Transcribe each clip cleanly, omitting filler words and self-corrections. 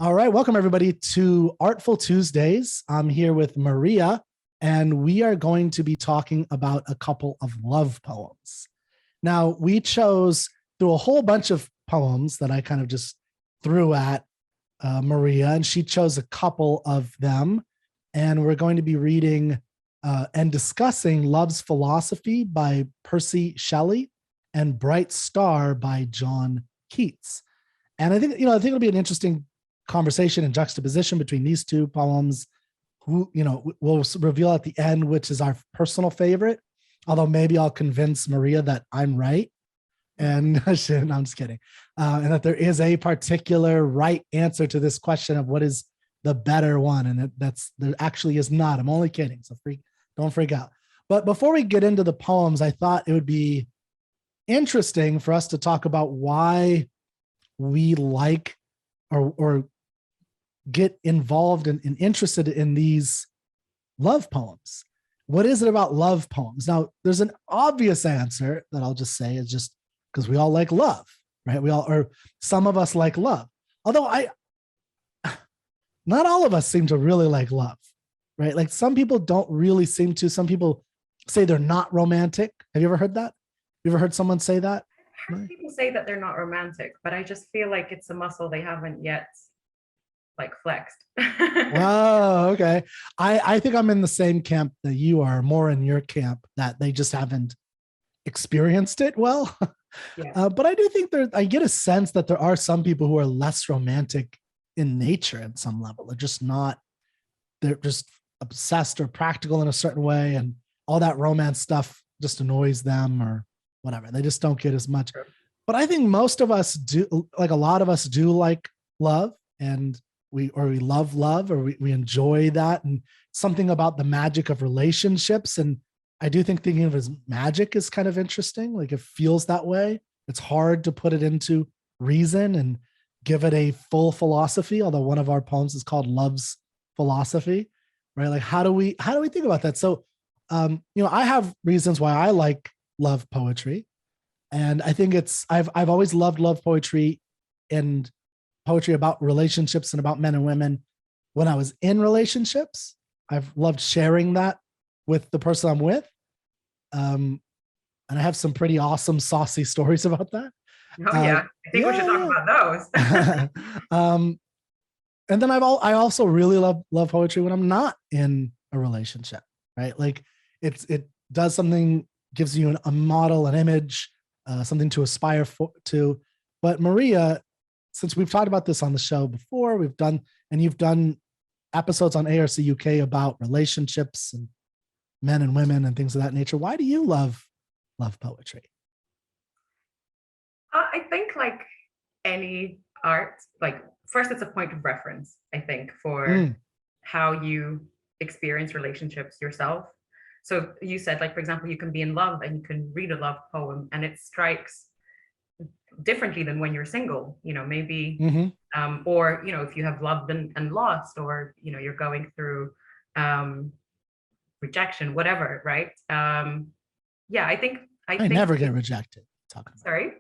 All right, welcome everybody to Artful Tuesdays. I'm here with Maria, and we are going to be talking about a couple of love poems. Now, we chose through a whole bunch of poems that I kind of just threw at Maria, and she chose a couple of them. And we're going to be reading and discussing Love's Philosophy by Percy Shelley and Bright Star by John Keats. And I think it'll be an interesting conversation and juxtaposition between these two poems. We'll reveal at the end which is our personal favorite, although maybe I'll convince Maria that I'm right. And no, I'm just kidding. And that there is a particular right answer to this question of what is the better one. And there actually is not. I'm only kidding. So don't freak out. But before we get into the poems, I thought it would be interesting for us to talk about why we like or get involved and interested in these love poems. What is it about love poems? Now, there's an obvious answer that I'll just say is just because we all like love, right? Or some of us like love. Although not all of us seem to really like love, right? Like some people don't really seem to. Some people say they're not romantic. Have you ever heard that? You ever heard someone say that? I've heard people say that they're not romantic, but I just feel like it's a muscle they haven't yet flexed. Oh, okay. I think I'm in the same camp that you are, more in your camp that they just haven't experienced it well. Yeah. But I do think I get a sense that there are some people who are less romantic in nature at some level. They're just obsessed or practical in a certain way, and all that romance stuff just annoys them or whatever. They just don't get as much. Sure. But I think most of us do, like a lot of us do like love, and we love love, or we enjoy that, and something about the magic of relationships. And I do think thinking of it as magic is kind of interesting. Like it feels that way. It's hard to put it into reason and give it a full philosophy, although one of our poems is called Love's Philosophy, right? Like how do we think about that? So, I have reasons why I like love poetry. And I think I've always loved love poetry and poetry about relationships and about men and women when I was in relationships. I've loved sharing that with the person I'm with. And I have some pretty awesome, saucy stories about that. Oh yeah, I think we should talk about those. And then I also really love poetry when I'm not in a relationship, right? Like it does something, gives you a model, an image, something to aspire to. But Maria, since we've talked about this on the show before, you've done episodes on ARCUK about relationships and men and women and things of that nature. Why do you love poetry? I think like any art, first it's a point of reference, I think, for how you experience relationships yourself. So you said, for example, you can be in love and you can read a love poem and it strikes differently than when you're single, maybe, or, if you have loved and lost, or, you're going through rejection, whatever, right? I think I never get rejected. Sorry?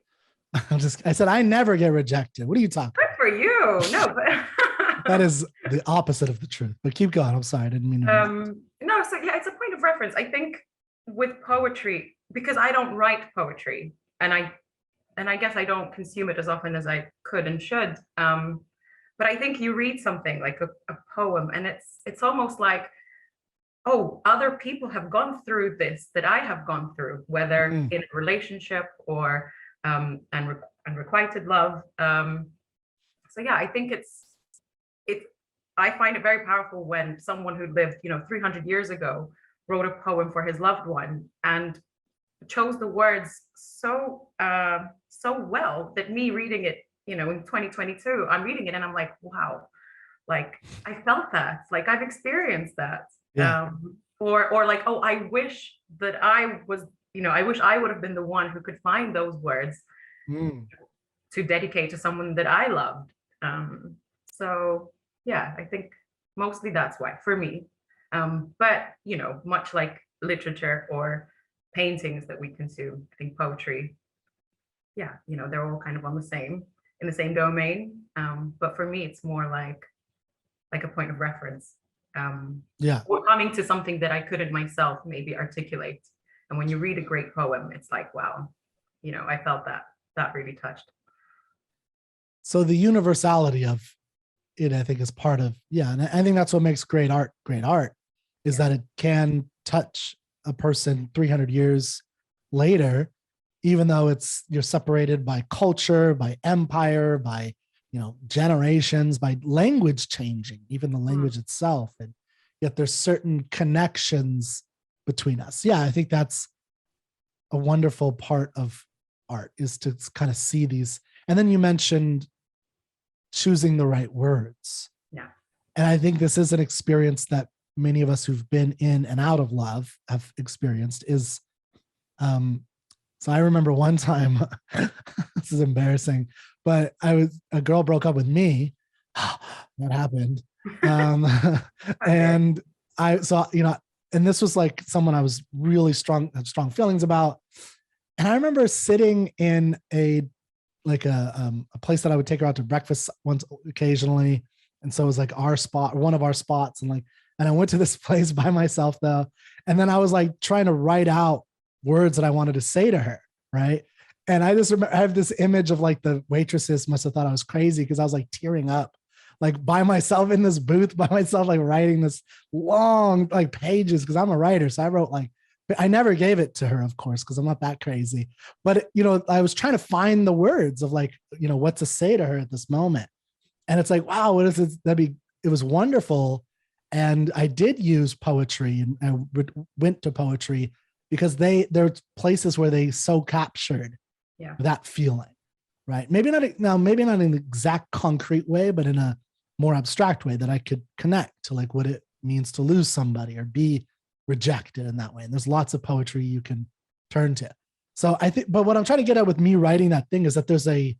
I said, I never get rejected. What are you talking about? Good for you. No, but that is the opposite of the truth, but keep going. I'm sorry. I didn't mean to. No, so yeah, it's a point of reference. I think with poetry, because I don't write poetry and I guess I don't consume it as often as I could and should. But I think you read something like a poem and it's almost like, oh, other people have gone through this that I have gone through, whether in a relationship or unrequited love. So yeah, I think I find it very powerful when someone who lived, 300 years ago wrote a poem for his loved one and chose the words so well that me reading it, in 2022, I'm reading it and I'm like, wow, I felt that, I've experienced that. Yeah. Or oh, I wish that I was, I wish I would have been the one who could find those words to dedicate to someone that I loved. So yeah, I think mostly that's why for me. But much like literature or paintings that we consume, I think poetry, yeah, they're all kind of in the same domain. But for me, it's more like a point of reference. Yeah. Or coming to something that I couldn't myself maybe articulate. And when you read a great poem, it's like, wow, I felt that really touched. So the universality of it, I think, is part of, and I think that's what makes great art is that it can touch a person 300 years later, even though you're separated by culture, by empire, by generations, by language changing, even the language itself, and yet there's certain connections between us. I think that's a wonderful part of art, is to kind of see these. And then you mentioned choosing the right words. Yeah. And I think this is an experience that many of us who've been in and out of love have experienced. So I remember one time, this is embarrassing, but a girl broke up with me. That happened. And I saw, and this was like someone I was really had strong feelings about. And I remember sitting in a place that I would take her out to breakfast once occasionally. And so it was like one of our spots. And I went to this place by myself though. And then I was like trying to write out words that I wanted to say to her. Right. And I just remember, I have this image of like the waitresses must have thought I was crazy because I was like tearing up, like by myself in this booth by myself, like writing this long like pages, because I'm a writer. So I wrote I never gave it to her, of course, because I'm not that crazy. But, I was trying to find the words of what to say to her at this moment. And it's like, wow, what is this? It was wonderful. And I did use poetry, and I went to poetry because there are places where they so captured that feeling, right? Maybe not in an exact concrete way, but in a more abstract way that I could connect to what it means to lose somebody or be rejected in that way. And there's lots of poetry you can turn to. So I think, but what I'm trying to get at with me writing that thing is that there's a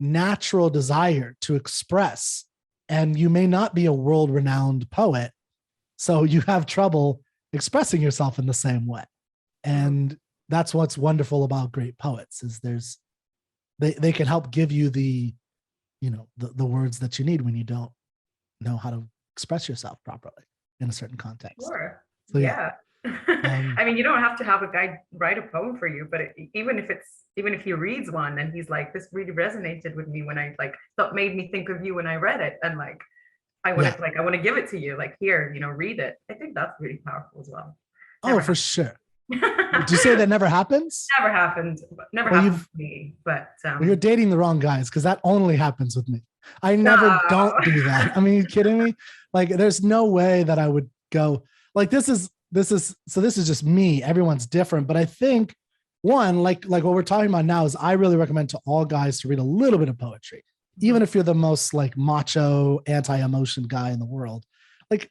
natural desire to express, and you may not be a world-renowned poet, so you have trouble expressing yourself in the same way. And that's what's wonderful about great poets, is they can help give you the words that you need when you don't know how to express yourself properly in a certain context. Sure. So, I mean, you don't have to have a guy write a poem for you, but even if he reads one and he's like, this really resonated with me when I that made me think of you when I read it, and I want to give it to you, here, read it. I think that's really powerful as well. For sure. Do you say that never happens? Never happened. Never happened to me. But you're dating the wrong guys, because that only happens with me. I never don't do that. I mean, you kidding me? There's no way that I would go this is just me. Everyone's different, but I think one, like what we're talking about now, is I really recommend to all guys to read a little bit of poetry, even if you're the most macho anti-emotion guy in the world. I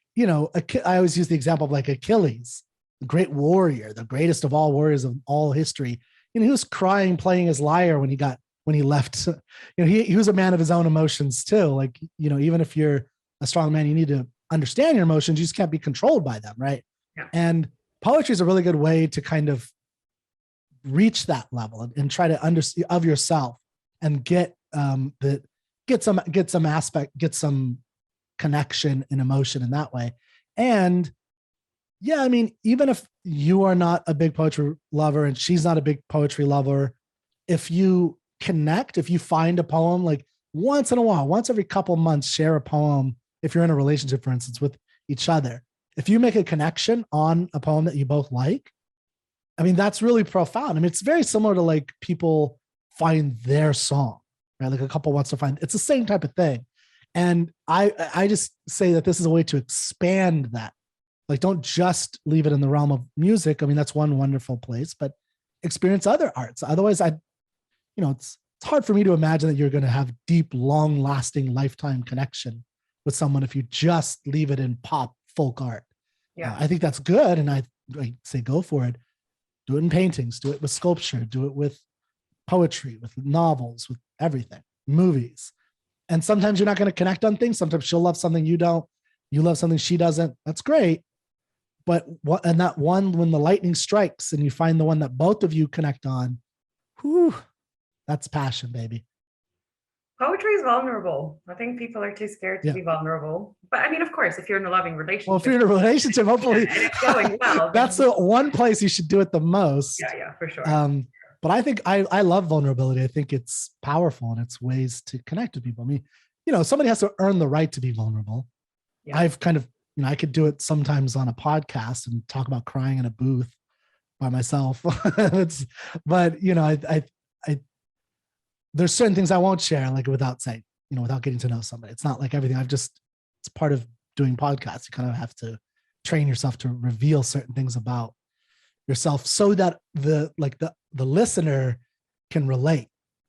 always use the example of Achilles, the great warrior, the greatest of all warriors of all history. He was crying playing his lyre when he left. He was a man of his own emotions too. Even if you're a strong man, you need to understand your emotions. You just can't be controlled by them, right? Yeah. And poetry is a really good way to kind of reach that level and try to understand of yourself and get some connection and emotion in that way. And I mean, even if you are not a big poetry lover and she's not a big poetry lover, if you connect, if you find a poem, once in a while, once every couple months, share a poem. If you're in a relationship, for instance, with each other, if you make a connection on a poem that you both like, I mean, that's really profound. I mean, it's very similar to people find their song, right? A couple wants to find, it's the same type of thing. And I just say that this is a way to expand that. Don't just leave it in the realm of music. I mean, that's one wonderful place, but experience other arts. Otherwise, it's hard for me to imagine that you're going to have deep, long-lasting, lifetime connection with someone if you just leave it in pop folk art. Yeah, I think that's good, and I say go for it. Do it in paintings, do it with sculpture, do it with poetry, with novels, with everything, movies. And sometimes you're not going to connect on things. Sometimes she'll love something you don't. You love something she doesn't. That's great. But when the lightning strikes and you find the one that both of you connect on, whew, that's passion, baby. Poetry is vulnerable. I think people are too scared to be vulnerable. But I mean, of course, if you're in a loving relationship. Well, if you're in a relationship, hopefully and it's going well. That's the one place you should do it the most. Yeah, for sure. But I think I love vulnerability. I think it's powerful and it's ways to connect with people. I mean, somebody has to earn the right to be vulnerable. Yeah. I've kind of, I could do it sometimes on a podcast and talk about crying in a booth by myself. But there's certain things I won't share, like without saying, without getting to know somebody. It's not like everything. It's part of doing podcasts. You kind of have to train yourself to reveal certain things about yourself so that the listener can relate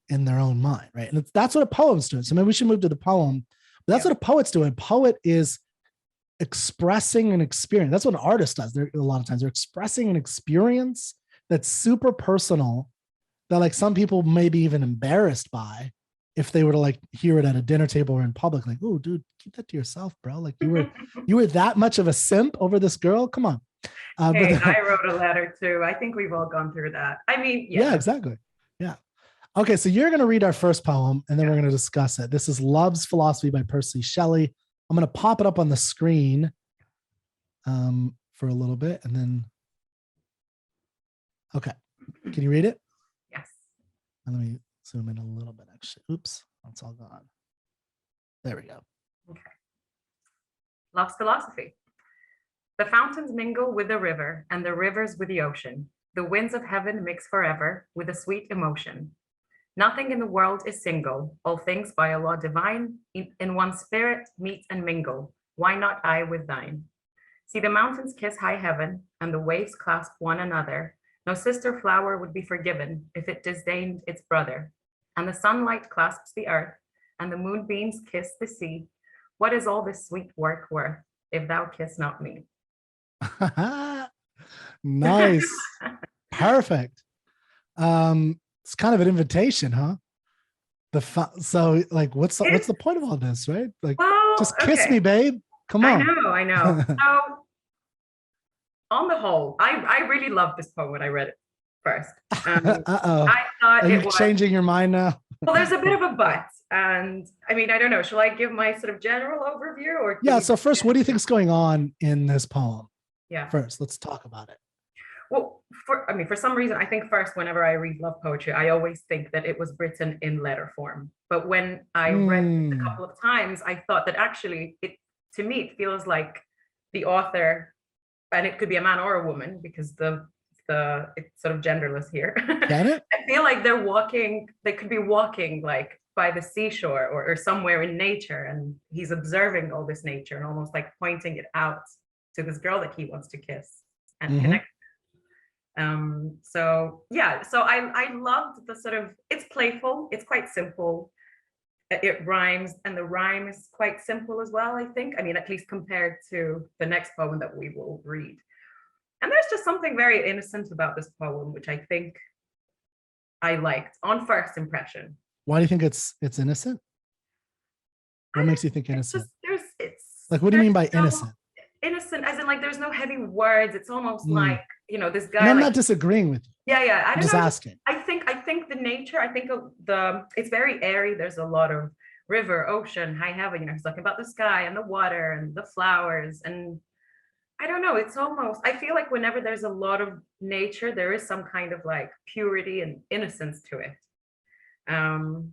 in their own mind, right? And that's what a poem's doing. So maybe we should move to the poem. But that's what a poet's doing. A poet is expressing an experience. That's what an artist does. A lot of times they're expressing an experience that's super personal, that like some people may be even embarrassed by if they were to like hear it at a dinner table or in public, like, oh dude, keep that to yourself, bro. Like you were that much of a simp over this girl. Come on. Hey, I wrote a letter too. I think we've all gone through that. I mean, yeah, exactly. Yeah. Okay. So you're going to read our first poem and then we're going to discuss it. This is Love's Philosophy by Percy Shelley. I'm going to pop it up on the screen for a little bit and then. Okay. Can you read it? Yes. Let me zoom in a little bit, actually. Oops, it's all gone. There we go. Okay. Love's Philosophy. The fountains mingle with the river, and the rivers with the ocean. The winds of heaven mix forever with a sweet emotion. Nothing in the world is single. All things by a law divine, in one spirit meet and mingle. Why not I with thine? See the mountains kiss high heaven, and the waves clasp one another. No sister flower would be forgiven if it disdained its brother. And the sunlight clasps the earth, and the moonbeams kiss the sea. What is all this sweet work worth, if thou kiss not me? Nice. Perfect. It's kind of an invitation, huh? So like what's the point of all this, right? Like, well, just kiss me, babe. Come on. I know. So on the whole, I really loved this poem when I read it first. I thought Are you changing your mind now? Well, there's a bit of a but. And I mean, I don't know. Shall I give my sort of general overview or? Yeah. So first, what do you think is going on in this poem? Yeah. First, let's talk about it. Well, for some reason, I think first, whenever I read love poetry, I always think that it was written in letter form. But when I read it a couple of times, I thought that actually, to me, it feels like the author, and it could be a man or a woman because it's sort of genderless here. Get it? I feel like they could be walking like by the seashore or somewhere in nature, and he's observing all this nature and almost like pointing it out to this girl that he wants to kiss and connect. So I loved the sort of, it's playful, it's quite simple, it rhymes, and the rhyme is quite simple as well, I think. I mean, at least compared to the next poem that we will read. And there's just something very innocent about this poem, which I think I liked on first impression. Why do you think it's innocent? What makes you think innocent? It's like, what do you mean by innocent? Innocent, as in like there's no heavy words. It's almost like, this guy. And I'm not disagreeing with you. Yeah. I'm just asking. I think the nature. I think of it's very airy. There's a lot of river, ocean, high heaven. He's talking about the sky and the water and the flowers. And I don't know. It's almost. I feel like whenever there's a lot of nature, there is some kind of like purity and innocence to it. And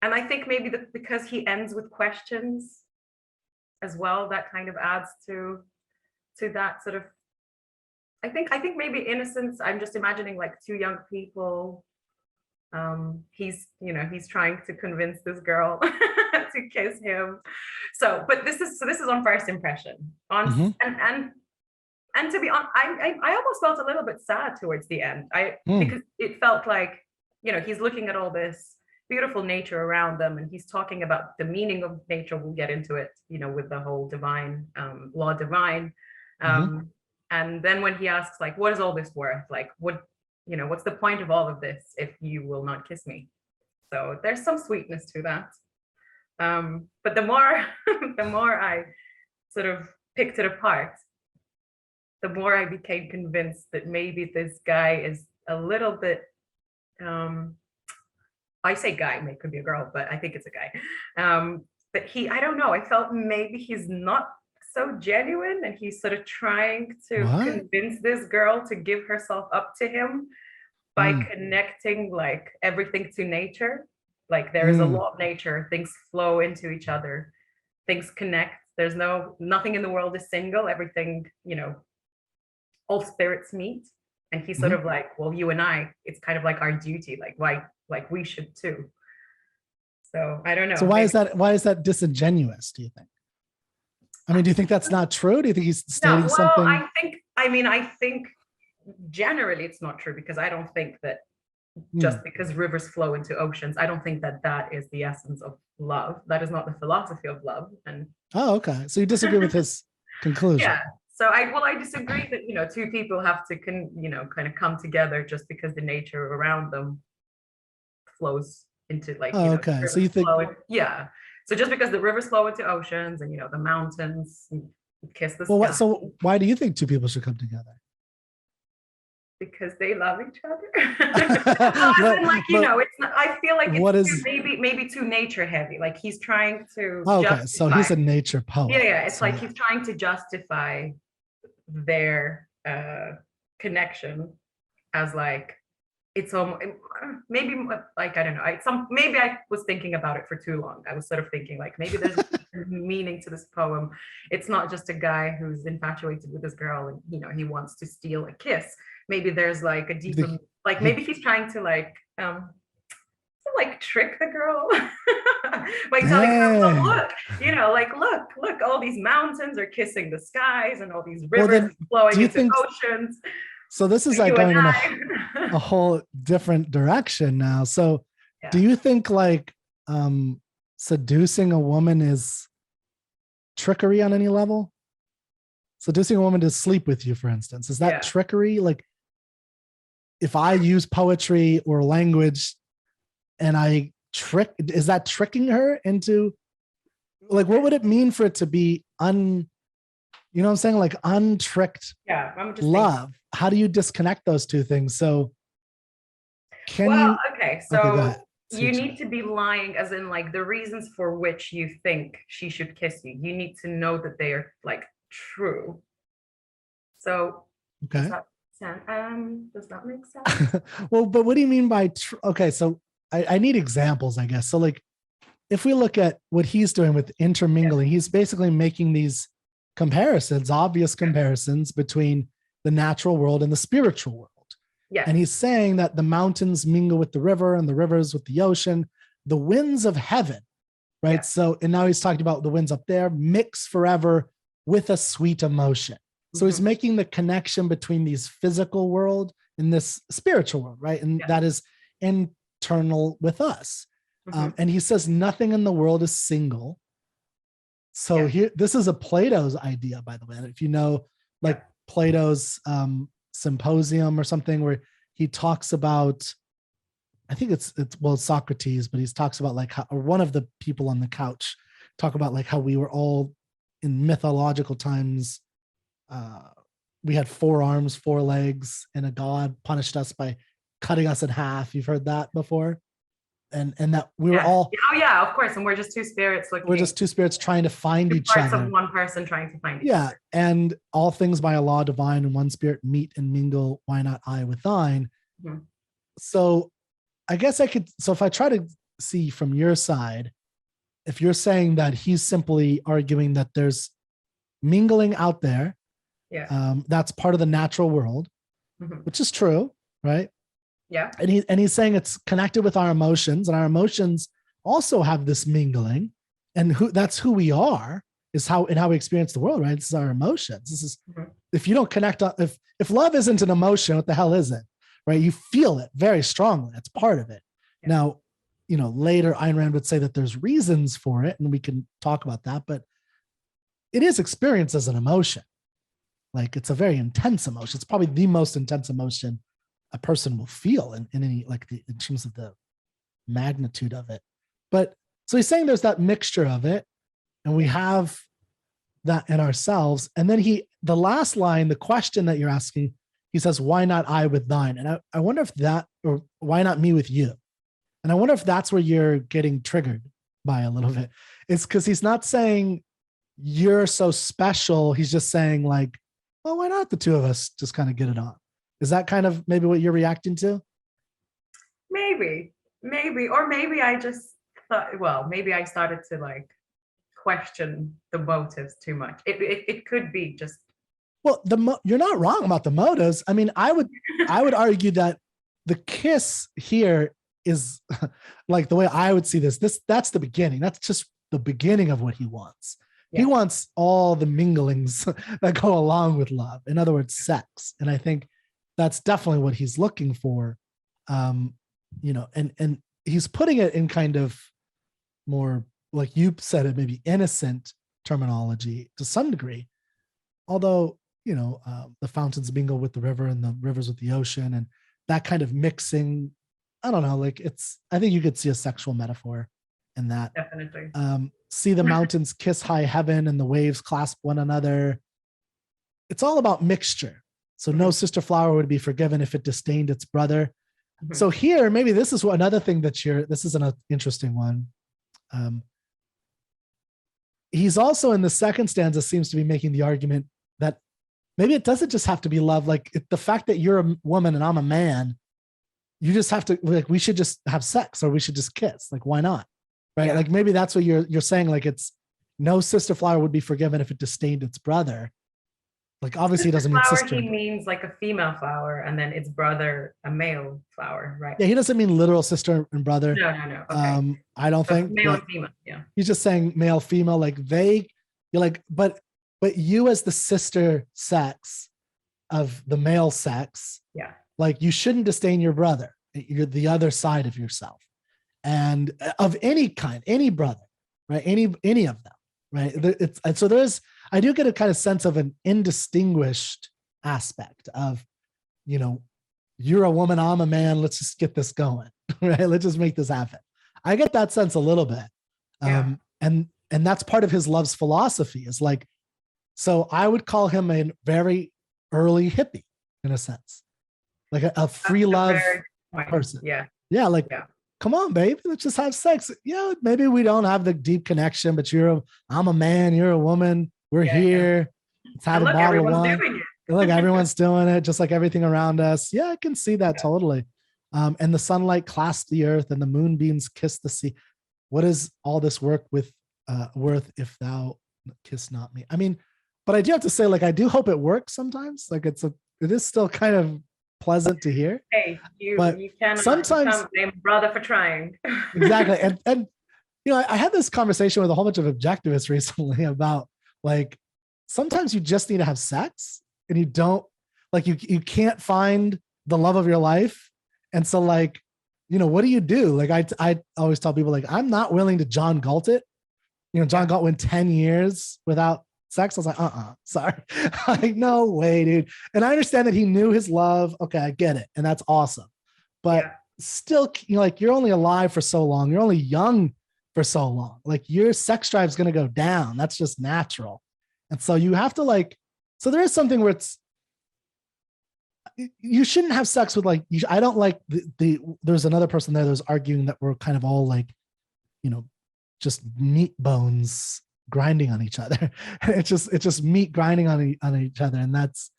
I think maybe because he ends with questions as well, that kind of adds to that sort of, I think maybe innocence. I'm just imagining like two young people. He's trying to convince this girl to kiss him. So, but this is on first impression. And to be honest, I almost felt a little bit sad towards the end. Because it felt like, he's looking at all this beautiful nature around them, and he's talking about the meaning of nature. We'll get into it, with the whole divine law divine. And then when he asks, like, what is all this worth? Like, what's the point of all of this if you will not kiss me? So there's some sweetness to that. But the more I sort of picked it apart, the more I became convinced that maybe this guy is a little bit I say guy, it could be a girl, but I think it's a guy. But I don't know, I felt maybe he's not so genuine, and he's sort of trying to What? convince this girl to give herself up to him by Mm, connecting like everything to nature. Like there is a mm, law of nature, things flow into each other, things connect. There's nothing in the world is single, everything, all spirits meet. And he's sort mhm. of like, well, you and I, it's kind of like our duty, like why, like we should too. So I don't So know, why maybe. is that? Why is that disingenuous? Do you think? I mean, do you think that's not true? Do you think he's No, stating well, something? I think generally it's not true, because I don't think that just Hmm. because rivers flow into oceans, I don't think that that is the essence of love. That is not the philosophy of love. And Oh, okay. So you disagree with his conclusion? yeah, so I disagree that two people have to kind of come together just because the nature around them flows into, like, Oh, the okay. So rivers you think, flow. Yeah. So just because the rivers flow into oceans, and the mountains kiss the well, what? sky, So why do you think two people should come together? because they love each other. Well, as but in, like, but it's not, I feel like it's what is? maybe too nature heavy. Like he's trying to Oh, okay. So justify. he's a nature Yeah, poet. yeah. It's So like yeah. he's trying to justify their connection as like it's almost maybe, like, I don't know. Maybe I was thinking about it for too long. I was sort of thinking like maybe there's meaning to this poem. It's not just a guy who's infatuated with this girl and he wants to steal a kiss. Maybe there's like a You deeper, think like he? maybe he's trying to like trick the girl by telling her, well, Dang. look, like look, all these mountains are kissing the skies, and all these Well, rivers then, are flowing do you into think oceans. so? This is like You and going in a I. whole different direction now. So, do Yeah. you think like seducing a woman is trickery on any level? Seducing a woman to sleep with you, for instance, is that Yeah. trickery? Like, if I use poetry or language and I trick, is that tricking her into, like, what would it mean for it to be you know what I'm saying? Like untricked Yeah. I'm just thinking. love. How do you disconnect those two things? So can Well, you, okay, okay, go so ahead. you Teach me. need to be lying, as in like the reasons for which you think she should kiss you. You need to know that they are like true. So does Okay. that does that make sense? Well, but what do you mean by, okay. So I need examples, I guess. So like, if we look at what he's doing with Yeah. intermingling, he's basically making these comparisons, obvious comparisons between the natural world and the spiritual world. And Yes. he's saying that the mountains mingle with the river and the rivers with the ocean, the winds of heaven, right? Yeah. So, and now he's talking about the winds up there mix forever with a sweet emotion. So he's Mhm. making the connection between these physical world and this spiritual world, right? And Yes. that is internal with us. Mhm. And he says nothing in the world is single. So Yeah. here, this is a Plato's idea, by the way. If you know, Yeah. like Plato's symposium or something, where he talks about, I think it's Socrates, but he talks about like how, or one of the people on the couch talk about like how we were all in mythological times. We had 4 arms, 4 legs, and a god punished us by cutting us in half. You've heard that before, and that we were Yes. all, Oh yeah, of course. And we're just two spirits we're looking, just 2 spirits trying to find two each parts of other. one person trying to find each Yeah, other. and all things by a law divine, and one spirit meet and mingle. Why not I with thine? Mhm. So I guess I could. So if I try to see from your side, if you're saying that he's simply arguing that there's mingling out there, Yeah. that's part of the natural world, Mhm. which is true, right? Yeah. And he's saying it's connected with our emotions, and our emotions also have this mingling, and that's who we are, is how we experience the world, right? This is our emotions. This is, Mhm. if you don't connect, if love isn't an emotion, what the hell is it? Right? You feel it very strongly. That's part of it. Yeah. Now, later Ayn Rand would say that there's reasons for it, and we can talk about that, but it is experienced as an emotion. Like, it's a very intense emotion. It's probably the most intense emotion a person will feel in any, like, in terms of the magnitude of it. But so he's saying there's that mixture of it, and we have that in ourselves. And then the last line, the question that you're asking, he says, why not I with thine? And I wonder if that, or why not me with you? And I wonder if that's where you're getting triggered by a little bit. It's because he's not saying you're so special. He's just saying like, well, why not the two of us just kind of get it on? Is that kind of maybe what you're reacting to? Maybe, or maybe I just thought, well, maybe I started to like question the motives too much. It could be just. Well, you're not wrong about the motives. I mean, I would argue that the kiss here is like the way I would see this. That's the beginning. That's just the beginning of what he wants. Yeah. He wants all the minglings that go along with love. In other words, sex. And I think that's definitely what he's looking for. You know, and he's putting it in kind of more, like you said, it maybe innocent terminology to some degree. Although, you know, the fountains mingle with the river and the rivers with the ocean, and that kind of mixing, I don't know, like I think you could see a sexual metaphor in that. Definitely. See the mountains kiss high heaven and the waves clasp one another. It's all about mixture. So no sister flower would be forgiven if it disdained its brother. Mm-hmm. So here, maybe this is another thing that this is an interesting one. He's also in the second stanza seems to be making the argument that maybe it doesn't just have to be love. Like the fact that you're a woman and I'm a man, you just have to, like, we should just have sex or we should just kiss. Like, why not? Right. Yeah. Like maybe that's what you're saying. Like it's no sister flower would be forgiven if it disdained its brother. Like obviously he doesn't mean sister. He means like a female flower and then its brother, a male flower, right? Yeah, he doesn't mean literal sister and brother. No. Okay. I don't think. Male and female, yeah. He's just saying male, female, like you're like, but you as the sister sex of the male sex, yeah, like you shouldn't disdain your brother. You're the other side of yourself. And of any kind, any brother, right? Any of them, right? And so I do get a kind of sense of an indistinguished aspect of, you know, you're a woman, I'm a man, let's just get this going, right? Let's just make this happen. I get that sense a little bit. Yeah. And that's part of his love's philosophy is like, so I would call him a very early hippie in a sense, like a free love person. Yeah. Yeah. Like, yeah. Come on, babe, let's just have sex. Yeah, maybe we don't have the deep connection, but I'm a man, you're a woman. We're here. Yeah. Let's have a bottle of wine. Look, everyone's doing it, just like everything around us. Yeah, I can see that totally. And the sunlight clasps the earth and the moonbeams kiss the sea. What is all this work worth if thou kiss not me? I mean, but I do have to say, like, I do hope it works sometimes. Like it is still kind of pleasant to hear. Hey, you cannot sometimes blame brother for trying. Exactly. And you know, I had this conversation with a whole bunch of objectivists recently about like sometimes you just need to have sex and you don't like you can't find the love of your life. And so like, you know, what do you do? Like I always tell people like I'm not willing to John Galt it. You know, John Galt went 10 years without sex. I was like, sorry. Like, no way, dude. And I understand that he knew his love. Okay, I get it. And that's awesome. But still, you know, like you're only alive for so long. You're only young for so long. Like your sex drive is going to go down. That's just natural. And so you have to like, so there is something where you shouldn't have sex with like, I don't like there's another person there that was arguing that we're kind of all like, you know, just meat bones grinding on each other. It's just meat grinding on each other. And that's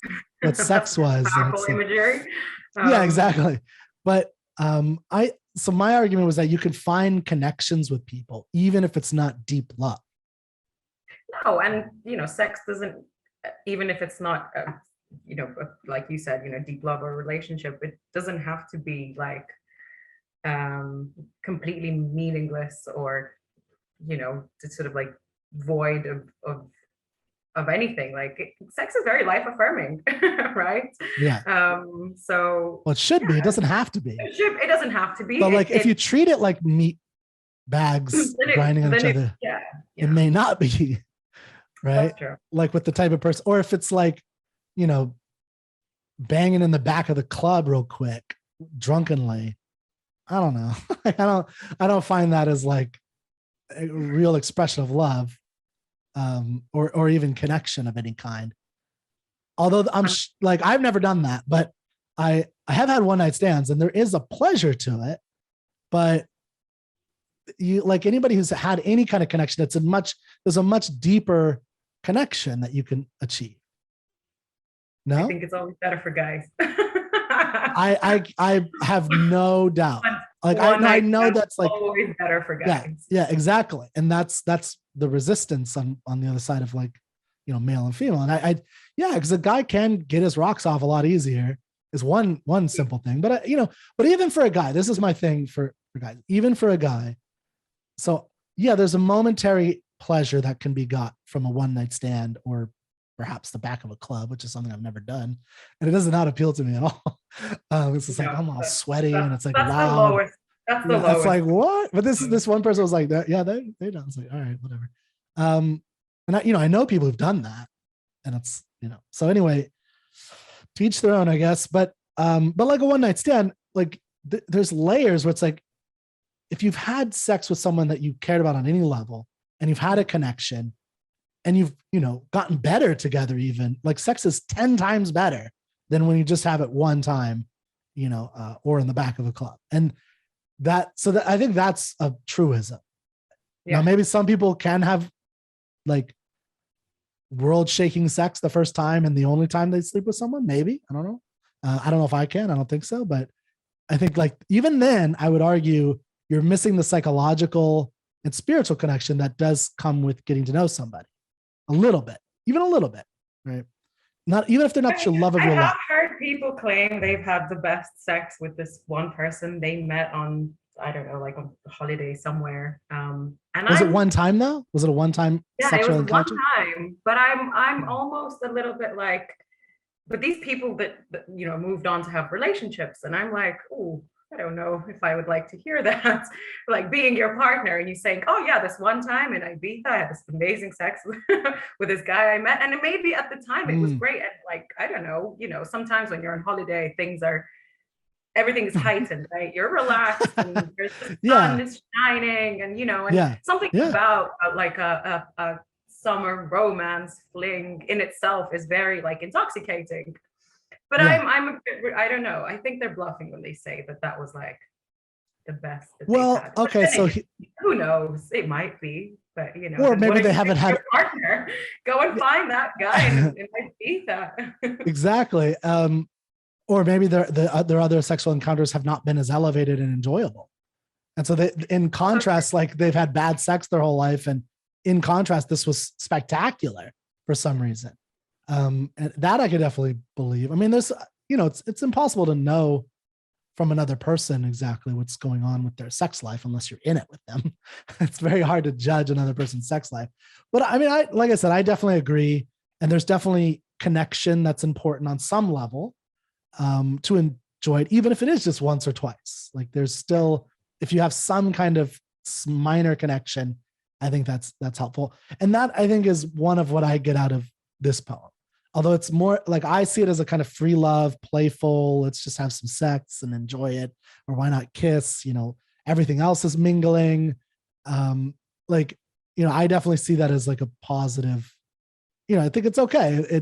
what sex was. Powerful imagery. Yeah, exactly. But so my argument was that you can find connections with people, even if it's not deep love. No, and you know, sex doesn't, even if it's not, you know, like you said, you know, deep love or relationship, it doesn't have to be like completely meaningless or, you know, sort of like void of anything. Like sex is very life affirming, right? Yeah. So well, it should be. It doesn't have to be. It doesn't have to be. But like if you treat it like meat bags grinding on each other, it may not be. Right? Like with the type of person, or if it's like, you know, banging in the back of the club real quick, drunkenly. I don't know. I don't find that as like a real expression of love, or even connection of any kind. Although like I've never done that, but I have had one night stands, and there is a pleasure to it. But you, like anybody who's had any kind of connection, there's a much deeper connection that you can achieve. No, I think it's always better for guys. I have no doubt. Like I know that's like always better for guys. Yeah, exactly. And that's the resistance on the other side of like, male and female. And yeah, because a guy can get his rocks off a lot easier is one simple thing. But but even for a guy, this is my thing for guys, even for a guy. So yeah, there's a momentary pleasure that can be got from a one night stand or perhaps the back of a club, which is something I've never done. And it does not appeal to me at all. It's just like, I'm all sweady and it's like loud. That's the lowest. It's like, what? But this one person was like, yeah, they done. It's like, all right, whatever. And I know people who've done that, and it's, so anyway, to each their own, I guess. But like a one night stand, like there's layers where it's like, if you've had sex with someone that you cared about on any level, and you've had a connection, and you've, gotten better together, even like sex is 10 times better than when you just have it one time, or in the back of a club. And that I think that's a truism. Yeah. Now, maybe some people can have like world shaking sex the first time and the only time they sleep with someone. Maybe, I don't know. I don't know if I can, I don't think so. But I think like, even then I would argue you're missing the psychological and spiritual connection that does come with getting to know somebody a little bit, even a little bit, right? Not even if they're not your love of your life. I have heard people claim they've had the best sex with this one person they met on, I don't know, like a holiday somewhere. And was it one time though? Was it a one-time sexual encounter? One time, but I'm almost a little bit like, but these people that moved on to have relationships, and I'm like, oh, I don't know if I would like to hear that. Like being your partner and you saying, oh yeah, this one time in Ibiza, I had this amazing sex with this guy I met. And it maybe at the time it was great. And like, I don't know, sometimes when you're on holiday, everything is heightened, right? You're relaxed and the sun is shining and, something about like a summer romance fling in itself is very like intoxicating. But I don't know. I think they're bluffing when they say that was like the best. Well, okay, so who knows? It might be, but or maybe they haven't had a partner. Go and find that guy and it might be that. Exactly. Or maybe their other sexual encounters have not been as elevated and enjoyable, and so they, in contrast, like they've had bad sex their whole life, and in contrast, this was spectacular for some reason. And that I could definitely believe. I mean, there's, it's impossible to know from another person exactly what's going on with their sex life unless you're in it with them. It's very hard to judge another person's sex life. But I mean, like I said, I definitely agree. And there's definitely connection that's important on some level to enjoy it, even if it is just once or twice. Like there's still, if you have some kind of minor connection, I think that's helpful. And that I think is one of what I get out of this poem. Although it's more like I see it as a kind of free love, playful, let's just have some sex and enjoy it. Or why not kiss? Everything else is mingling. I definitely see that as like a positive, I think it's okay.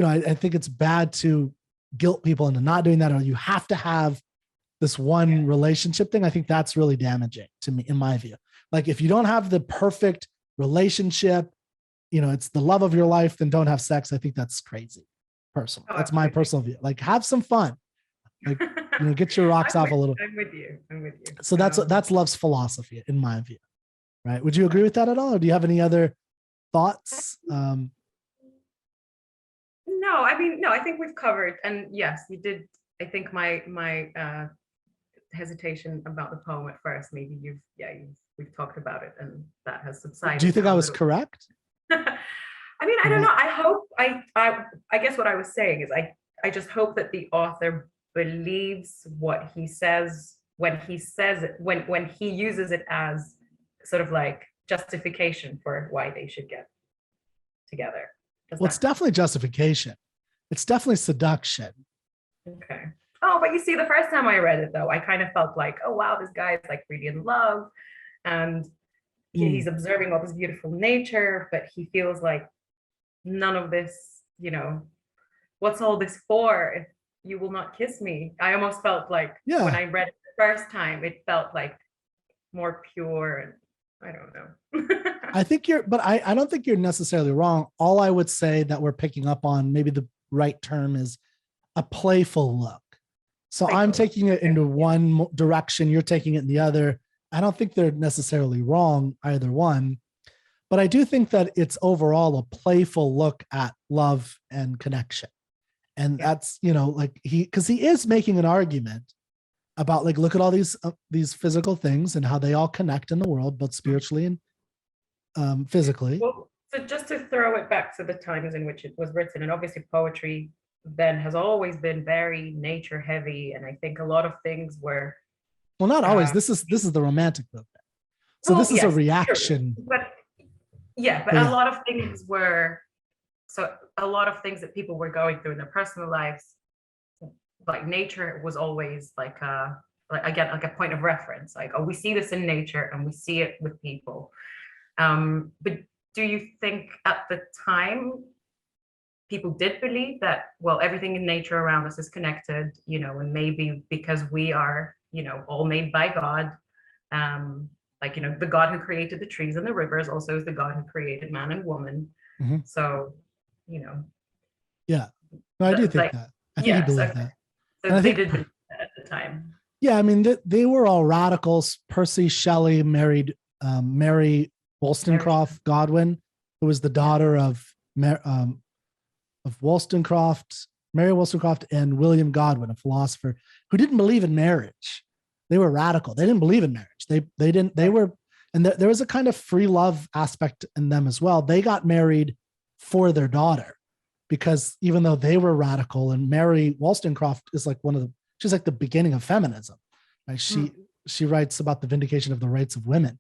I think it's bad to guilt people into not doing that, or you have to have this one relationship thing. I think that's really damaging to me, in my view. Like if you don't have the perfect relationship, it's the love of your life, then don't have sex. I think that's crazy. Personally, that's my personal view. Like have some fun, like, get your rocks off a little. I'm with you. So that's love's philosophy, in my view. Right. Would you agree with that at all? Or do you have any other thoughts? No, I think we've covered, and yes, you did. I think my hesitation about the poem at first, maybe we've talked about it and that has subsided. Do you think I was correct? I mean, I don't know. I hope I guess what I was saying is I just hope that the author believes what he says when he says it, when he uses it as sort of like justification for why they should get together. It's definitely justification. It's definitely seduction. Okay. Oh, but you see, the first time I read it though, I kind of felt like, oh wow, this guy is like really in love and he's observing all this beautiful nature, but he feels like none of this, what's all this for if you will not kiss me? I almost felt like when I read it the first time, it felt like more pure, and I don't know. I think but I don't think you're necessarily wrong. All I would say that we're picking up on, maybe the right term is a playful look. So I'm taking it into one direction, you're taking it in the other. I don't think they're necessarily wrong, either one, but I do think that it's overall a playful look at love and connection. And that's, like because he is making an argument about, like, look at all these physical things and how they all connect in the world, both spiritually and physically. Well, so just to throw it back to the times in which it was written, and obviously poetry then has always been very nature heavy, and I think a lot of things were, well, not always. This is the romantic movement, so this is a reaction. Sure. But a lot of things were, so a lot of things that people were going through in their personal lives, like nature was always like a point of reference. Like, oh, we see this in nature and we see it with people. But do you think at the time people did believe that, well, everything in nature around us is connected, and maybe because we are, all made by God, the God who created the trees and the rivers also is the God who created man and woman. Mm-hmm. So, yeah, no, I do think that. I think he believed that. So they did believe that at the time. Yeah, I mean, they were all radicals. Percy Shelley married Mary Wollstonecraft Godwin, who was the daughter of Wollstonecraft, Mary Wollstonecraft, and William Godwin, a philosopher who didn't believe in marriage. They were radical. They didn't believe in marriage. They didn't. They were, and there was a kind of free love aspect in them as well. They got married for their daughter, because even though they were radical, and Mary Wollstonecraft is like she's like the beginning of feminism. Right? She writes about the vindication of the rights of women,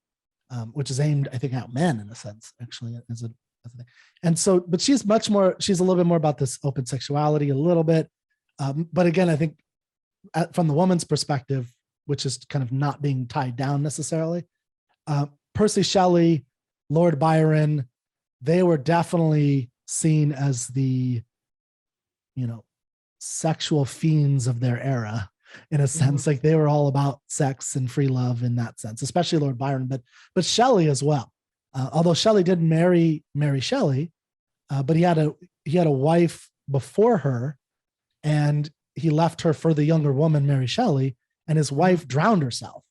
which is aimed, I think, at men in a sense, actually, as a thing. And so, but she's a little bit more about this open sexuality a little bit. But again, I think from the woman's perspective, which is kind of not being tied down necessarily, Percy Shelley, Lord Byron, they were definitely seen as the, sexual fiends of their era, in a sense. Like, they were all about sex and free love in that sense, especially Lord Byron, but Shelley as well. Although Shelley did marry Shelley, but he had a wife before her, and he left her for the younger woman, Mary Shelley, and his wife drowned herself,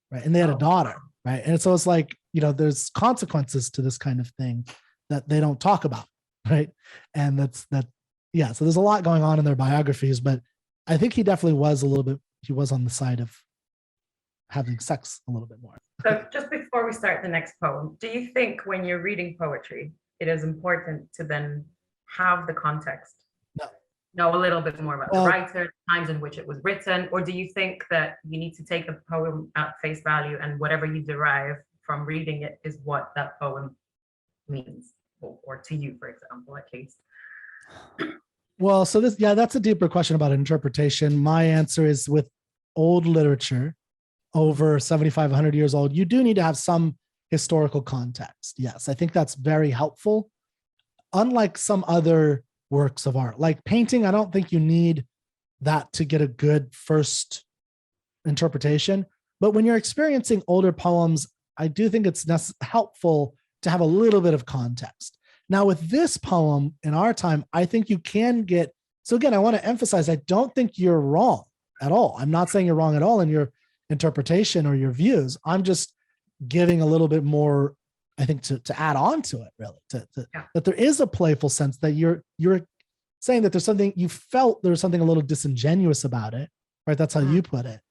right? And they had a daughter, right? And so it's like, there's consequences to this kind of thing that they don't talk about, right? And so there's a lot going on in their biographies, but I think he definitely was he was on the side of having sex a little bit more. So just before we start the next poem, do you think when you're reading poetry, it is important to then have the context? No. Know a little bit more about the writer, times in which it was written, or do you think that you need to take the poem at face value, and whatever you derive from reading it is what that poem means, or to you, for example, at least? Well, so that's a deeper question about interpretation. My answer is, with old literature, over 7,500 years old, you do need to have some historical context. Yes, I think that's very helpful. Unlike some other works of art, like painting, I don't think you need that to get a good first interpretation. But when you're experiencing older poems, I do think it's helpful to have a little bit of context. Now, with this poem in our time, I think you can get, so again, I want to emphasize, I don't think you're wrong at all. I'm not saying you're wrong at all in your interpretation or your views. I'm just giving a little bit more, I think, to add on to it, really, that there is a playful sense, that you're saying that there's something, you felt there was something a little disingenuous about it, right? That's how you put it.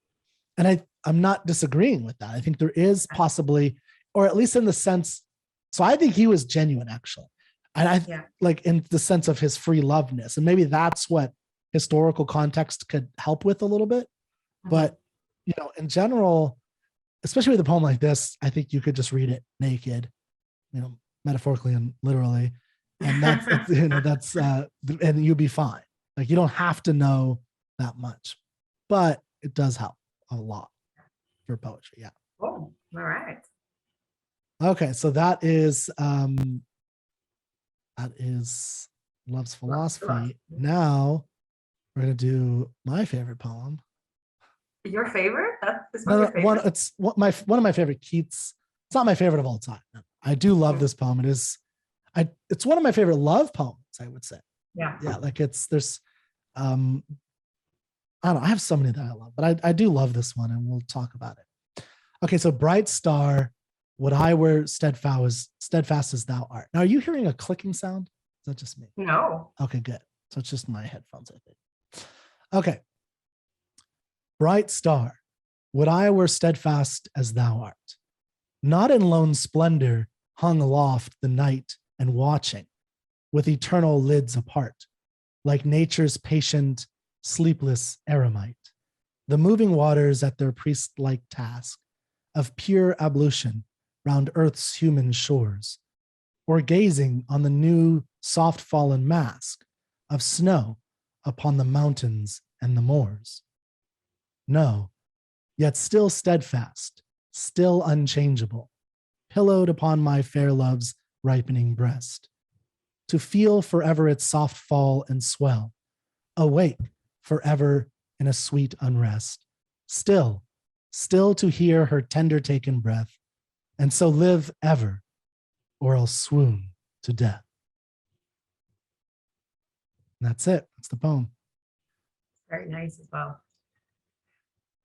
And I'm not disagreeing with that. I think there is possibly, or at least in the sense, so I think he was genuine, actually. And like in the sense of his free loveness. And maybe that's what historical context could help with a little bit. But, in general, especially with a poem like this, I think you could just read it naked, metaphorically and literally. And that's, and you'd be fine. Like, you don't have to know that much, but it does help a lot for poetry. Yeah. Oh, all right. Okay. So that is Love's Philosophy. Now we're going to do my favorite poem, Your favorite? This No, one's no, your favorite? it's one of my favorite Keats. It's not my favorite of all time. No. I do love this poem. It's one of my favorite love poems, I would say. Yeah. Yeah, like there's I don't know, I have so many that I love, but I do love this one, and we'll talk about it. Okay, so bright star, would I were steadfast as thou art. Now, are you hearing a clicking sound? Is that just me? No. Okay, good. So it's just my headphones, I think. Okay. Bright star, would I were steadfast as thou art, not in lone splendor, hung aloft the night and watching, with eternal lids apart, like nature's patient, sleepless eremite, the moving waters at their priest-like task of pure ablution round earth's human shores, or gazing on the new soft fallen mask of snow upon the mountains and the moors. No, yet still steadfast, still unchangeable, pillowed upon my fair love's ripening breast, to feel forever its soft fall and swell, awake forever in a sweet unrest, still to hear her tender taken breath, and so live ever, or else swoon to death. And that's it. That's the poem. Very nice as well.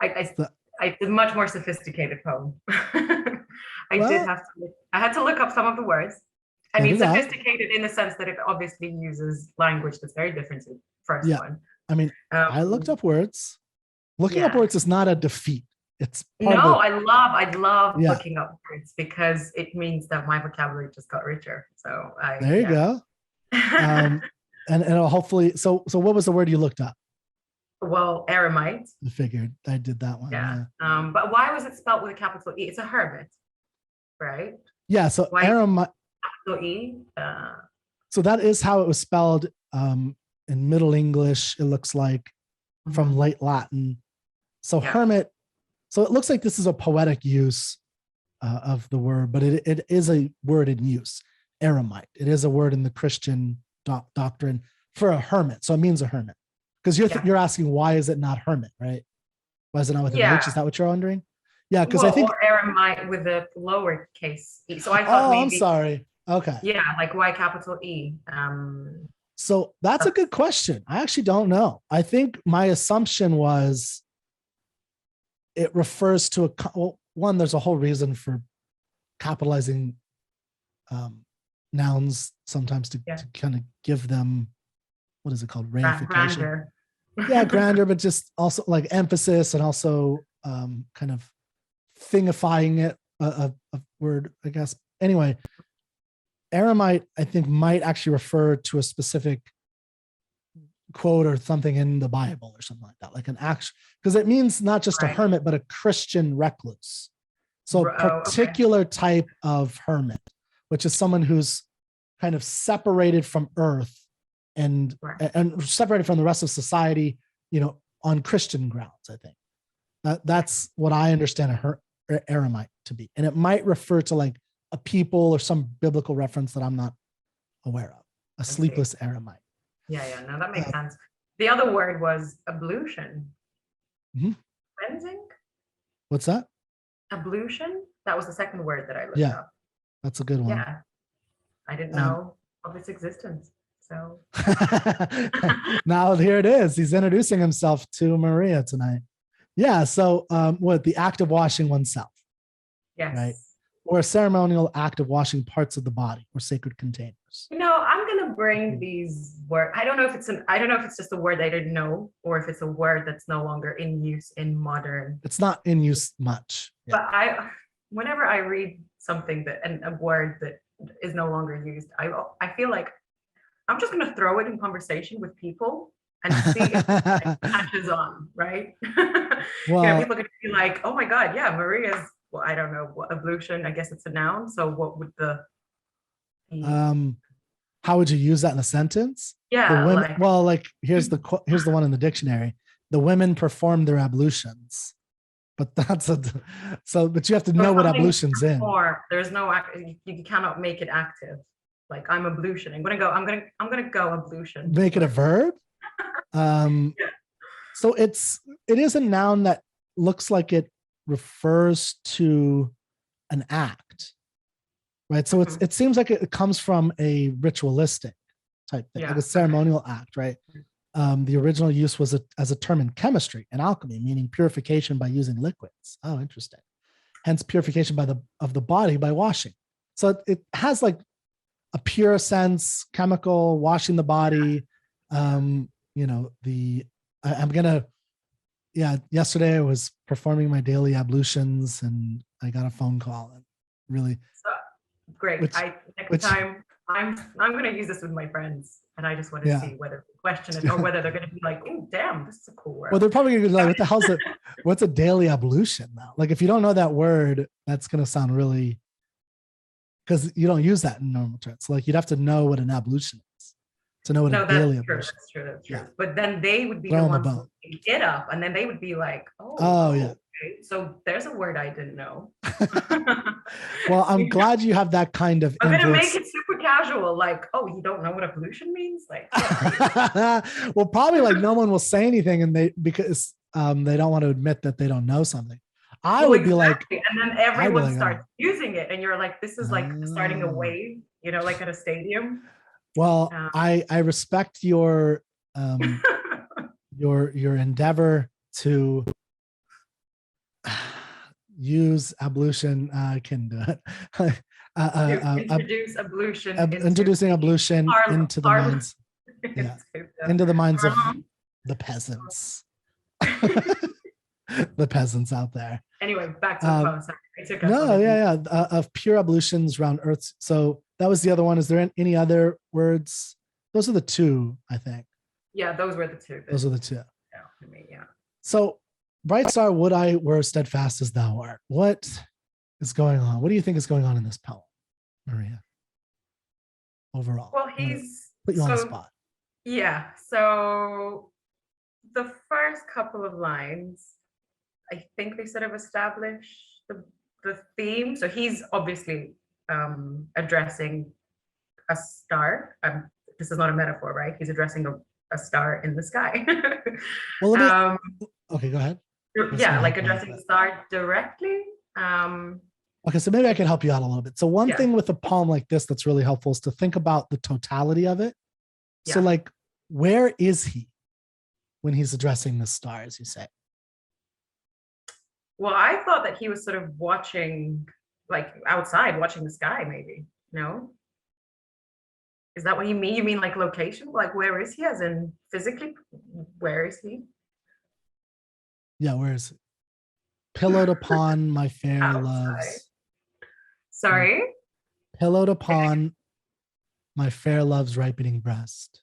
It's a much more sophisticated poem. I had to look up some of the words. I mean, sophisticated in the sense that it obviously uses language that's very different to the first one. I mean, I looked up words. Looking up words is not a defeat. It's I love looking up words because it means that my vocabulary just got richer. So there you go. And hopefully, so what was the word you looked up? Well, eremite. I figured I did that one. Yeah. But why was it spelled with a capital E? It's a hermit, right? Yeah. So eremite. Capital E. So that is how it was spelled in Middle English. It looks like from late Latin. So hermit. So it looks like this is a poetic use of the word, but it is a word in use. Eremite. It is a word in the Christian doctrine for a hermit. So it means a hermit. Because you're asking, why is it not hermit, right? Why is it not with an H? Is that what you're wondering? Yeah, because I think... Or eremite with a lowercase e. So I thought maybe... I'm sorry. Okay. Yeah, like why capital E? So that's a good question. I actually don't know. I think my assumption was it refers to one, there's a whole reason for capitalizing nouns sometimes to kind of give them, what is it called? Reification. Grander. Yeah, grander, but just also like emphasis and also kind of thingifying it, a word, I guess. Anyway, eremite, I think, might actually refer to a specific quote or something in the Bible or something like that, like an action, because it means not just a hermit, but a Christian recluse. So a particular type of hermit, which is someone who's kind of separated from earth and separated from the rest of society, on Christian grounds. I think that's what I understand a eremite to be. And it might refer to like a people or some biblical reference that I'm not aware of, a sleepless eremite. Yeah, no, that makes sense. The other word was ablution. Cleansing? What's that? Ablution? That was the second word that I looked up. That's a good one. Yeah. I didn't know of its existence. So now here it is. He's introducing himself to Maria tonight. Yeah. So the act of washing oneself. Yes. Right. Or a ceremonial act of washing parts of the body or sacred containers. I'm gonna bring these words. I don't know if it's just a word I didn't know, or if it's a word that's no longer in use in modern. It's not in use much. Yeah. But whenever I read something and a word that is no longer used, I feel like I'm just gonna throw it in conversation with people and see if it catches on, right? Well, people could be like, "Oh my God, yeah, Maria's." Well, I don't know what ablution. I guess it's a noun. So what would how would you use that in a sentence? Yeah. The women, here's the one in the dictionary. The women perform their ablutions, but but you have to know what ablution's in. There's no, you cannot make it active. Like I'm ablution. I'm gonna go ablution. Make it a verb. So it is a noun that looks like it refers to an act, right? So it seems like it comes from a ritualistic type thing, like a ceremonial act, right? The original use was as a term in chemistry and alchemy, meaning purification by using liquids. Oh, interesting. Hence purification of the body by washing. So it has like a pure sense, chemical, washing the body. Yesterday I was performing my daily ablutions and I got a phone call and really great. Next time I'm going to use this with my friends, and I just want to see whether they question it or whether they're going to be like, "Oh, damn, this is a cool word." Well, they're probably going to be like, "What the hell's it? What's a daily ablution now?" Like, if you don't know that word, that's going to sound really, because you don't use that in normal terms. So, like, you'd have to know what an ablution is to know what a daily ablution. That's true. That's true. Yeah. But then they would be the ones who pick it up, and then they would be like, "Oh, yeah." Okay. So there's a word I didn't know. Well, I'm glad you have that kind of I'm gonna make it super casual, like, "Oh, you don't know what ablution means?" Like, well, probably like no one will say anything, and because they don't want to admit that they don't know something. I would be like, and then everyone starts using it, and you're like, "This is like starting a wave," like at a stadium. Well, I respect your endeavor to use ablution. I can do it. Introducing ablution into the minds, into the minds of the peasants, the peasants out there. Anyway, back to the poem. Of pure ablutions around earth. So that was the other one. Is there any other words? Those are the two, I think. Yeah, those were the two. Those are the two. Yeah. So, bright star, would I were steadfast as thou art. What is going on? What do you think is going on in this poem, Maria? Overall. Well, he's put you on the spot. Yeah. So the first couple of lines, I think they sort of establish the theme. So he's obviously addressing a star. This is not a metaphor, right? He's addressing a star in the sky. Well, okay, go ahead. Like addressing the star directly. Okay, so maybe I can help you out a little bit. So one thing with a poem like this that's really helpful is to think about the totality of it. So like, where is he when he's addressing the star, as you say? Well, I thought that he was sort of watching, like outside, watching the sky, maybe. No? Is that what you mean? You mean like location? Like, where is he? As in physically, where is he? Yeah, where is it? Pillowed upon my fair love's. Sorry? Pillowed upon my fair love's ripening breast.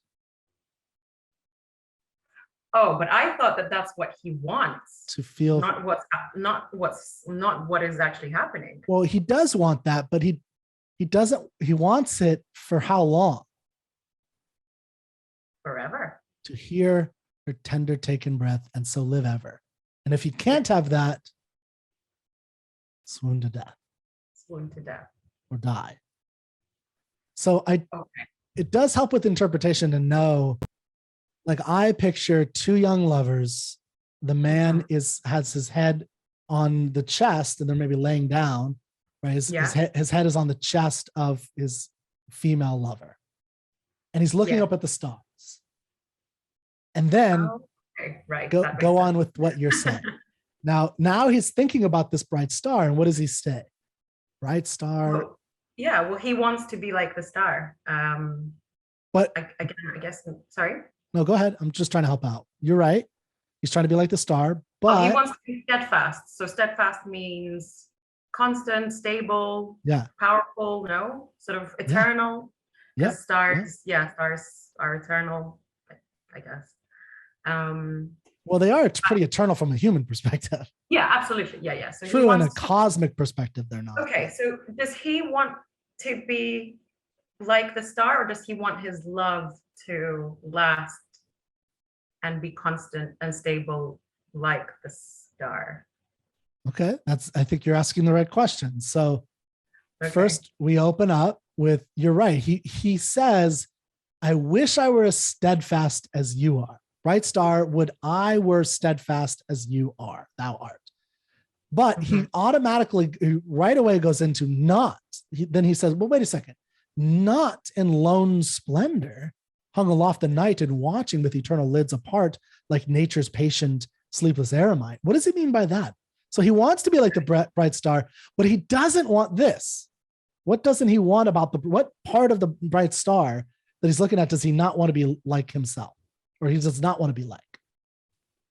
Oh, but I thought that that's what he wants. To feel not what is actually happening. Well, he does want that, but he doesn't. He wants it for how long? Forever. To hear her tender taken breath and so live ever. And if he can't have that, swoon to death. Swoon to death. Or die. So it does help with interpretation to know, like I picture two young lovers. The man has his head on the chest and they're maybe laying down, right? His head is on the chest of his female lover. And he's looking up at the stars. And then go on with what you're saying. Now he's thinking about this bright star, and what does he say? Bright star. Well, he wants to be like the star. But I guess, sorry. No, go ahead. I'm just trying to help out. You're right. He's trying to be like the star, but he wants to be steadfast. So steadfast means constant, stable, powerful, sort of eternal. Yeah. Stars are eternal, I guess. Well, they are pretty eternal from a human perspective. Yeah, absolutely. Yeah. So true, in a cosmic perspective, they're not. Okay, so does he want to be like the star, or does he want his love to last and be constant and stable like the star? Okay, I think you're asking the right question. So first we open up with, you're right. He says, I wish I were as steadfast as you are. Bright star, would I were steadfast as you are, thou art. But he automatically right away goes into not. Then he says, well, wait a second. Not in lone splendor, hung aloft the night and watching with eternal lids apart, like nature's patient, sleepless eremite. What does he mean by that? So he wants to be like the bright star, but he doesn't want this. What doesn't he want about what part of the bright star that he's looking at does he not want to be like himself, or he does not want to be like?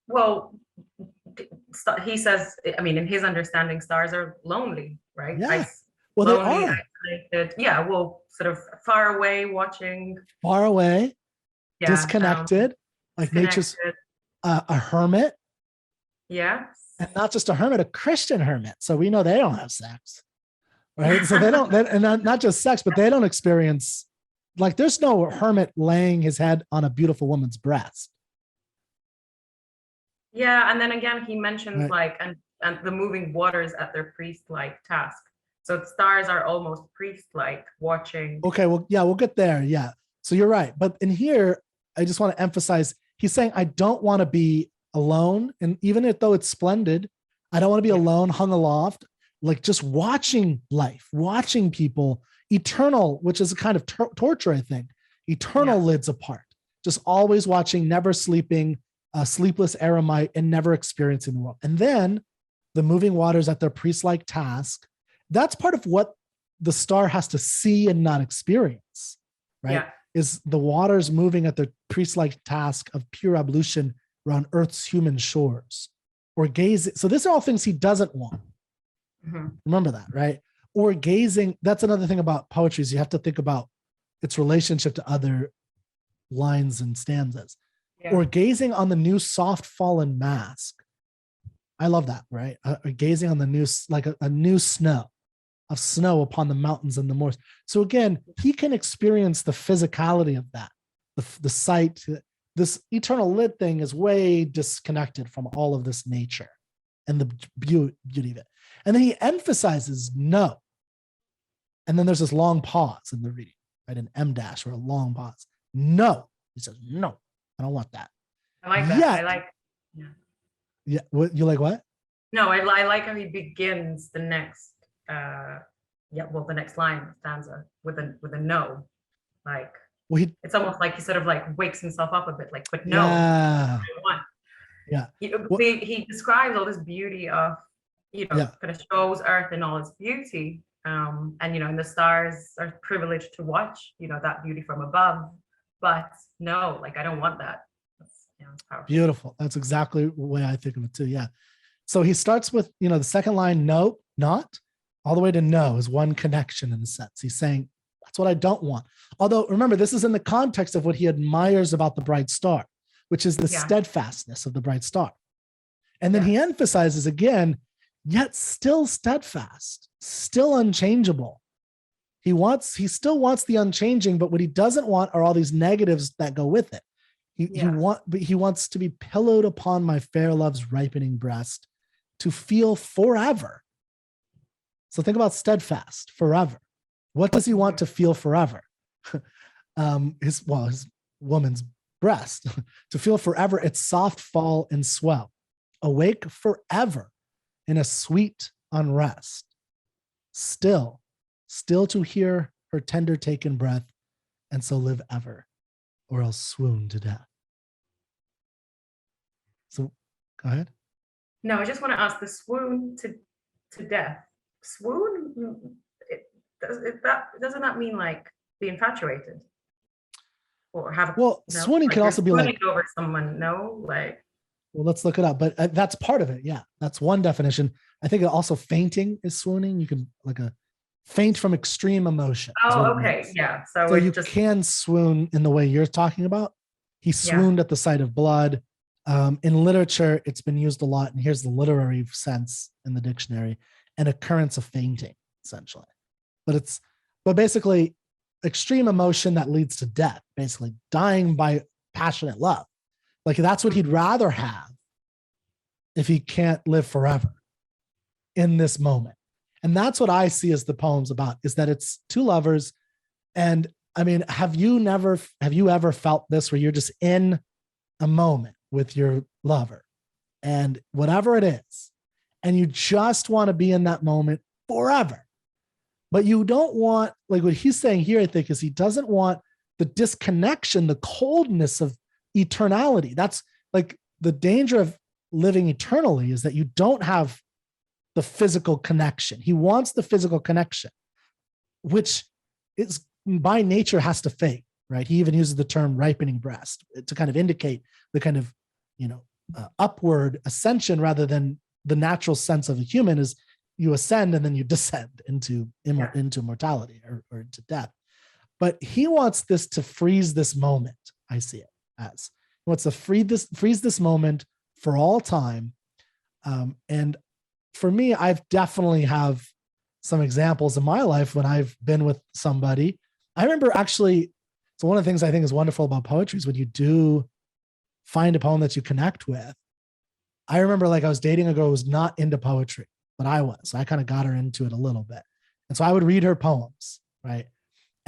Well, he says, I mean, in his understanding, stars are lonely, right? Yeah. Well, lonely, they are. isolated. Yeah, well, sort of far away, watching. Far away, Yeah, disconnected, like nature's a hermit. Yes. And not just a hermit, a Christian hermit. So we know they don't have sex, right? So they don't, and not just sex, but they don't experience, like there's no hermit laying his head on a beautiful woman's breast. Yeah, and then again, he mentions like, and the moving waters at their priest-like task. So stars are almost priest-like, watching. Okay, well, yeah, we'll get there. Yeah, so you're right. But in here, I just want to emphasize, he's saying, I don't want to be alone. And even though it's splendid, I don't want to be alone, hung aloft, like just watching life, watching people, eternal, which is a kind of torture, I think, eternal lids apart, just always watching, never sleeping, sleepless eremite, and never experiencing the world. And then the moving waters at their priest-like task, that's part of what the star has to see and not experience, right? Yeah. Is the waters moving at their priest-like task of pure ablution around Earth's human shores, or gazing. So these are all things he doesn't want. Remember that, right? Or gazing. That's another thing about poetry is you have to think about its relationship to other lines and stanzas. Or gazing on the new soft fallen mask. I love that, right? Gazing on the new, like a new snow upon the mountains and the moors. So again, he can experience the physicality of that, the sight. This eternal lid thing is way disconnected from all of this nature and the beauty of it. And then he emphasizes no. And then there's this long pause in the reading, right? An M dash or a long pause. No. He says, no, I don't want that. I like that. I like, yeah. What you like? What? No, I like how he begins the next, the next line stanza with a no, like. Well, it's almost like he sort of like wakes himself up a bit, like, but no, I want. Yeah. He describes all this beauty of, kind of shows Earth in all its beauty. And, and the stars are privileged to watch, that beauty from above. But no, like, I don't want that. That's, it's powerful. Beautiful. That's exactly the way I think of it too. Yeah. So he starts with, the second line, no, not, all the way to no is one connection in a sense. He's saying, that's what I don't want. Although, remember, this is in the context of what he admires about the bright star, which is the steadfastness of the bright star. And then he emphasizes again, yet still steadfast, still unchangeable. He still wants the unchanging, but what he doesn't want are all these negatives that go with it. He wants to be pillowed upon my fair love's ripening breast, to feel forever. So think about steadfast, forever. What does he want to feel forever? His woman's breast, to feel forever its soft fall and swell, awake forever in a sweet unrest, still to hear her tender taken breath, and so live ever, or else swoon to death. So go ahead. No, I just want to ask, the swoon to death. Swoon, doesn't that mean like be infatuated? Or have swooning can also be like over someone, no? Like, well, let's look it up, but that's part of it. Yeah, that's one definition. I think also fainting is swooning. You can like a faint from extreme emotion. Oh, okay. Yeah. So you can swoon in the way you're talking about. He swooned at the sight of blood. In literature, it's been used a lot, and here's the literary sense in the dictionary: an occurrence of fainting, essentially. But basically, extreme emotion that leads to death, basically dying by passionate love. Like that's what he'd rather have if he can't live forever in this moment. And that's what I see as the poem's about, is that it's two lovers. And I mean, have you ever felt this, where you're just in a moment with your lover and whatever it is, and you just want to be in that moment forever. But you don't want, like what he's saying here, I think, is he doesn't want the disconnection, the coldness of eternality. That's like the danger of living eternally, is that you don't have the physical connection. He wants the physical connection, which is by nature has to fade, right? He even uses the term ripening breast to kind of indicate the kind of, upward ascension, rather than the natural sense of a human is you ascend and then you descend into mortality or into death. But he wants this to freeze this moment. I see it as he wants to freeze this moment for all time. And for me, I've definitely have some examples in my life when I've been with somebody. I remember actually, so one of the things I think is wonderful about poetry is when you do find a poem that you connect with. I remember like I was dating a girl who was not into poetry, but I was. So I kind of got her into it a little bit. And so I would read her poems, right?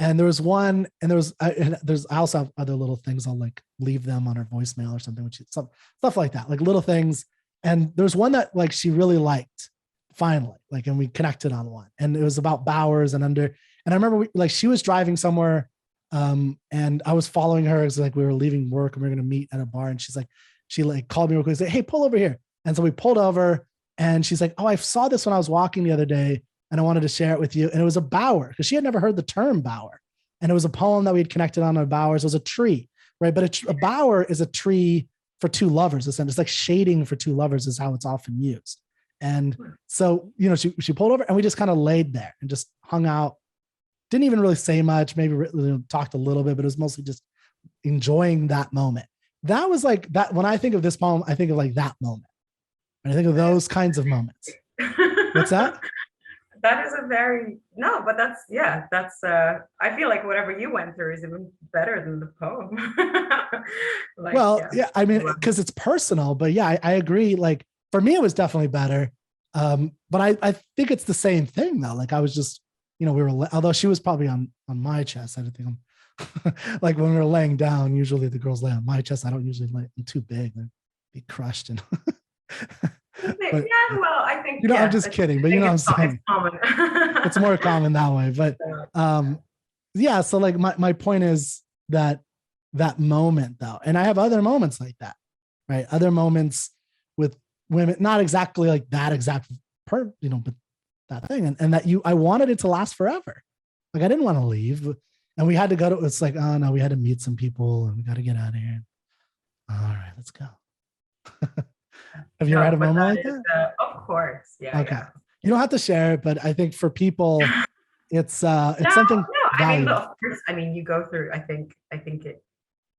And there was one, and I also have other little things. I'll like leave them on her voicemail or something, some stuff like that, like little things. And there's one that like she really liked finally, like, and we connected on one, and it was about Bowers and I remember she was driving somewhere, and I was following her. It's like we were leaving work and we were going to meet at a bar, and she called me real quick and said, "Hey, pull over here." And so we pulled over, and she's like, "Oh, I saw this when I was walking the other day, and I wanted to share it with you." And it was a bower, because she had never heard the term bower. And it was a poem that we had connected on a bower. So it was a tree, right? But a bower is a tree for two lovers. It's like shading for two lovers is how it's often used. And so, she pulled over, and we just kind of laid there and just hung out. Didn't even really say much, maybe talked a little bit, but it was mostly just enjoying that moment. That was like that. When I think of this poem, I think of like that moment. And I think of those kinds of moments. What's that? That is I feel like whatever you went through is even better than the poem. I mean, because it's personal, but yeah, I agree. Like for me, it was definitely better. But I think it's the same thing though. Like I was just, although she was probably on my chest, I don't think like when we were laying down, usually the girls lay on my chest. I don't usually lay, I'm too big, they'd be crushed. And but, I think, I'm just kidding, but what I'm saying. It's common. It's more common that way. But so like my point is that moment though, and I have other moments like that, right? Other moments with women, not exactly like that exact but that thing. And that I wanted it to last forever. Like I didn't want to leave. And we had to go to, it's like, oh no, we had to meet some people and we got to get out of here. All right, let's go. Have you ever had a moment like that? Of course. Yeah. Okay. Yeah. You don't have to share it, but I think for people, it's something. No, I mean, of course, you go through, I think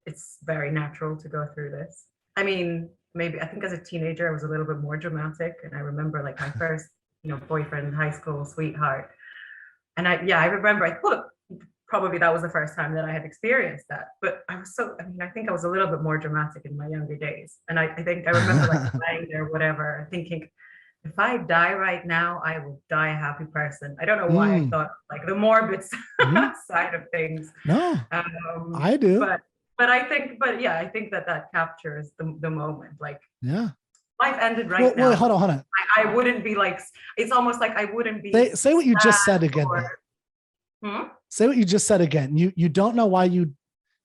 it's very natural to go through this. I mean, maybe, I think as a teenager, I was a little bit more dramatic. And I remember like my first, boyfriend, high school sweetheart. And I remember, I thought probably that was the first time that I had experienced that. But I think I was a little bit more dramatic in my younger days. And I think I remember like lying there, whatever, thinking, if I die right now, I will die a happy person. I don't know why I thought like the morbid side of things. No, I do. I think that captures the moment. Like, yeah. Life ended now. Well, hold on. I wouldn't be like, it's almost like I wouldn't be. Say what you just said again. Say what you just said again. You don't know why you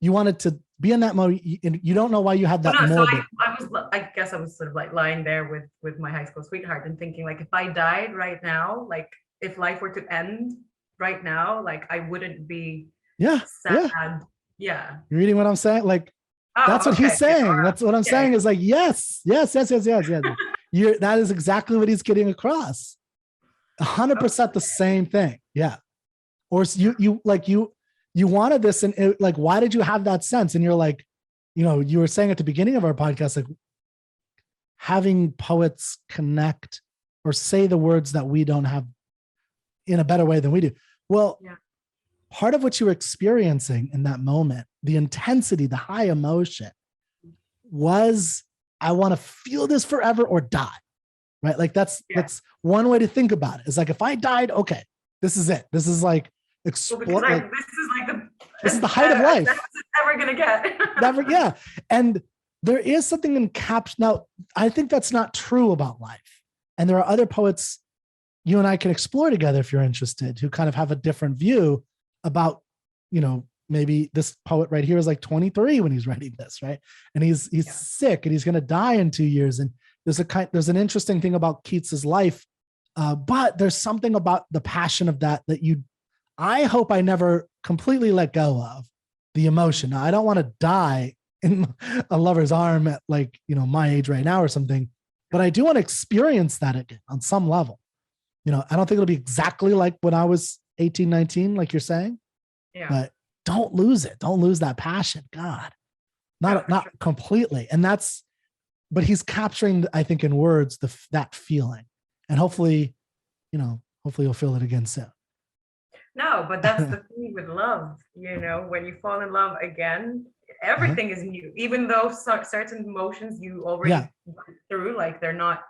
wanted to be in that mode. You don't know why you had that morbid. So I guess I was sort of like lying there with my high school sweetheart and thinking like, if I died right now, like if life were to end right now, like I wouldn't be sad. Yeah. You're reading what I'm saying? Like, that's what he's saying. That's what I'm saying is like, yes. That is exactly what he's getting across. 100% the same thing. Yeah. Or you wanted this, and it, like, why did you have that sense? And you're like, you were saying at the beginning of our podcast, like having poets connect or say the words that we don't have in a better way than we do. Well, part of what you were experiencing in that moment, the intensity, the high emotion was, I want to feel this forever or die, right? Like that's one way to think about it. It's like, if I died, okay, this is it. This is like, this is the height of life. That's it's ever going to get. Never, yeah. And there is something in caps. Now, I think that's not true about life. And there are other poets you and I can explore together if you're interested, who kind of have a different view about, maybe this poet right here is like 23 when he's writing this, right? And he's sick and he's going to die in 2 years. And there's an interesting thing about Keats's life, but there's something about the passion of that I hope I never completely let go of the emotion. Now, I don't want to die in a lover's arm at my age right now or something, but I do want to experience that again on some level. I don't think it'll be exactly like when I was 18, 19, like you're saying, but don't lose it. Don't lose that passion. God, not completely. And but he's capturing, I think, in words, that feeling, and hopefully you'll feel it again soon. No, but that's the thing with love. When you fall in love again, everything is new, even though certain emotions you already went through, like they're not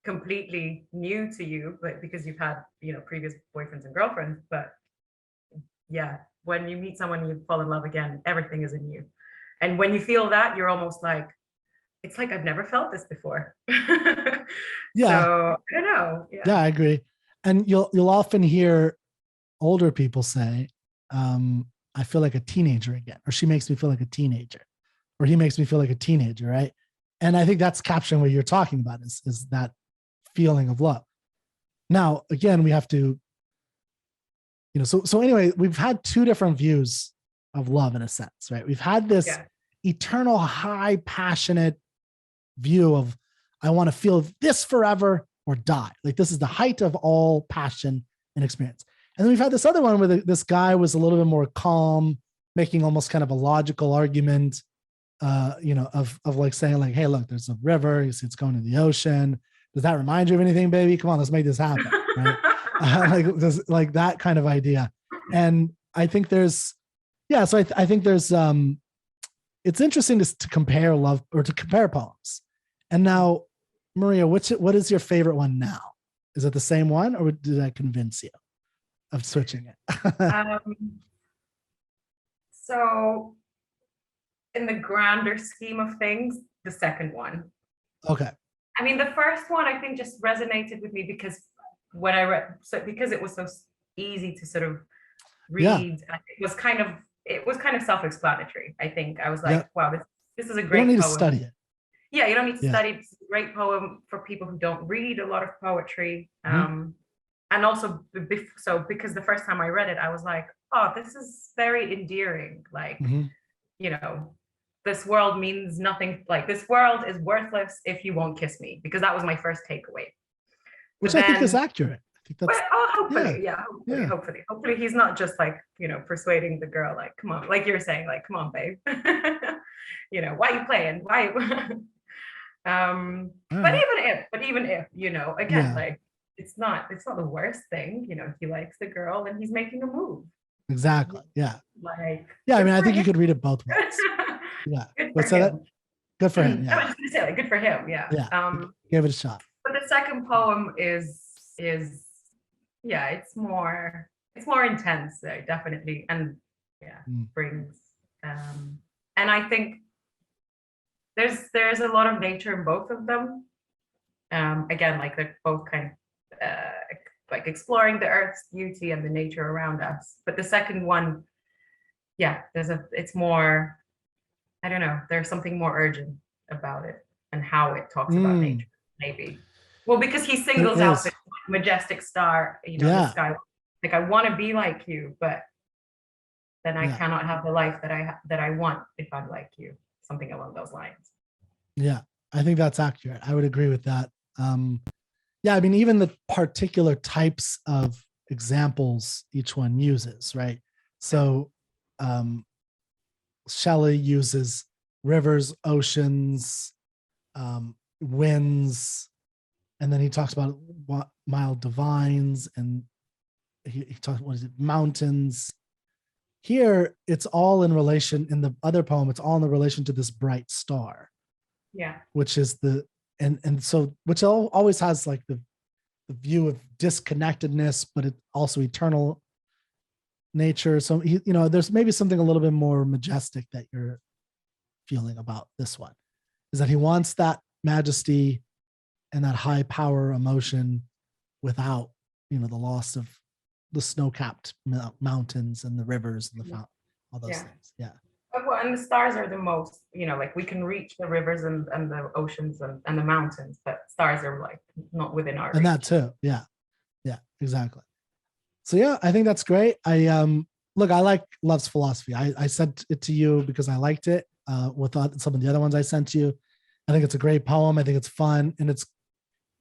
completely new to you, but because you've had, previous boyfriends and girlfriends. But when you meet someone, you fall in love again, everything is new. And when you feel that, you're almost like, it's like, I've never felt this before. So I don't know. Yeah, I agree. And you'll often hear older people say, I feel like a teenager again, or she makes me feel like a teenager, or he makes me feel like a teenager, right? And I think that's capturing what you're talking about, is that feeling of love. Now, again, we have to, so anyway, we've had two different views of love in a sense, right? We've had this eternal, high, passionate view of, I want to feel this forever or die. Like this is the height of all passion and experience. And then we've had this other one where this guy was a little bit more calm, making almost kind of a logical argument, of like saying like, hey, look, there's a river. You see it's going to the ocean. Does that remind you of anything, baby? Come on, let's make this happen. Right? like that kind of idea. And I think there's, so I think there's, it's interesting to compare love, or to compare poems. And now, Maria, what is your favorite one now? Is it the same one, or did I convince you of switching it? So in the grander scheme of things, the second one. Okay. I mean, the first one I think just resonated with me because when I read, because it was so easy to sort of read, it was kind of self-explanatory. I think I was like, wow, this is a great poem. You don't need to study it. Yeah, you don't need to study. It's a great poem for people who don't read a lot of poetry. And also, because the first time I read it, I was like, oh, this is very endearing. Like, this world means nothing. Like, this world is worthless if you won't kiss me, because that was my first takeaway. Which I think is accurate. I think that's, hopefully he's not just like, persuading the girl, like, come on, like you're saying, like, come on, babe. Why are you playing? Why? But even if, again, like, it's not the worst thing, he likes the girl and he's making a move. Exactly. Yeah. Like, I mean, I think you could read it both ways. Yeah. Good for him. Yeah. I was just gonna say, like, good for him. Yeah. Give it a shot. But the second poem is it's more intense, definitely, and brings and I think there's a lot of nature in both of them. Again, like they're both kind of like exploring the earth's beauty and the nature around us. But the second one, it's more, I don't know, there's something more urgent about it and how it talks about nature, maybe. Well, because he singles out this majestic star, the sky. Like, I want to be like you, but then I cannot have the life that I want if I'm like you. Something along those lines. Yeah, I think that's accurate. I would agree with that. I mean, even the particular types of examples each one uses, right? So Shelley uses rivers, oceans, winds, and then he talks about mild divines, and he talks, mountains. Here, it's all in relation, in the other poem, it's all in the relation to this bright star. Yeah. Which is which always has like the view of disconnectedness, but it also eternal nature. So, there's maybe something a little bit more majestic that you're feeling about this one, is that he wants that majesty, and that high power emotion without, the loss of the snow-capped mountains and the rivers and the fountain, all those things. Yeah. Well, and the stars are the most, like we can reach the rivers and the oceans and the mountains, but stars are like not within our And reach. that too. Yeah. Yeah, exactly. So yeah, I think that's great. I like Love's Philosophy. I sent it to you because I liked it with some of the other ones I sent you. I think it's a great poem. I think it's fun. And it's,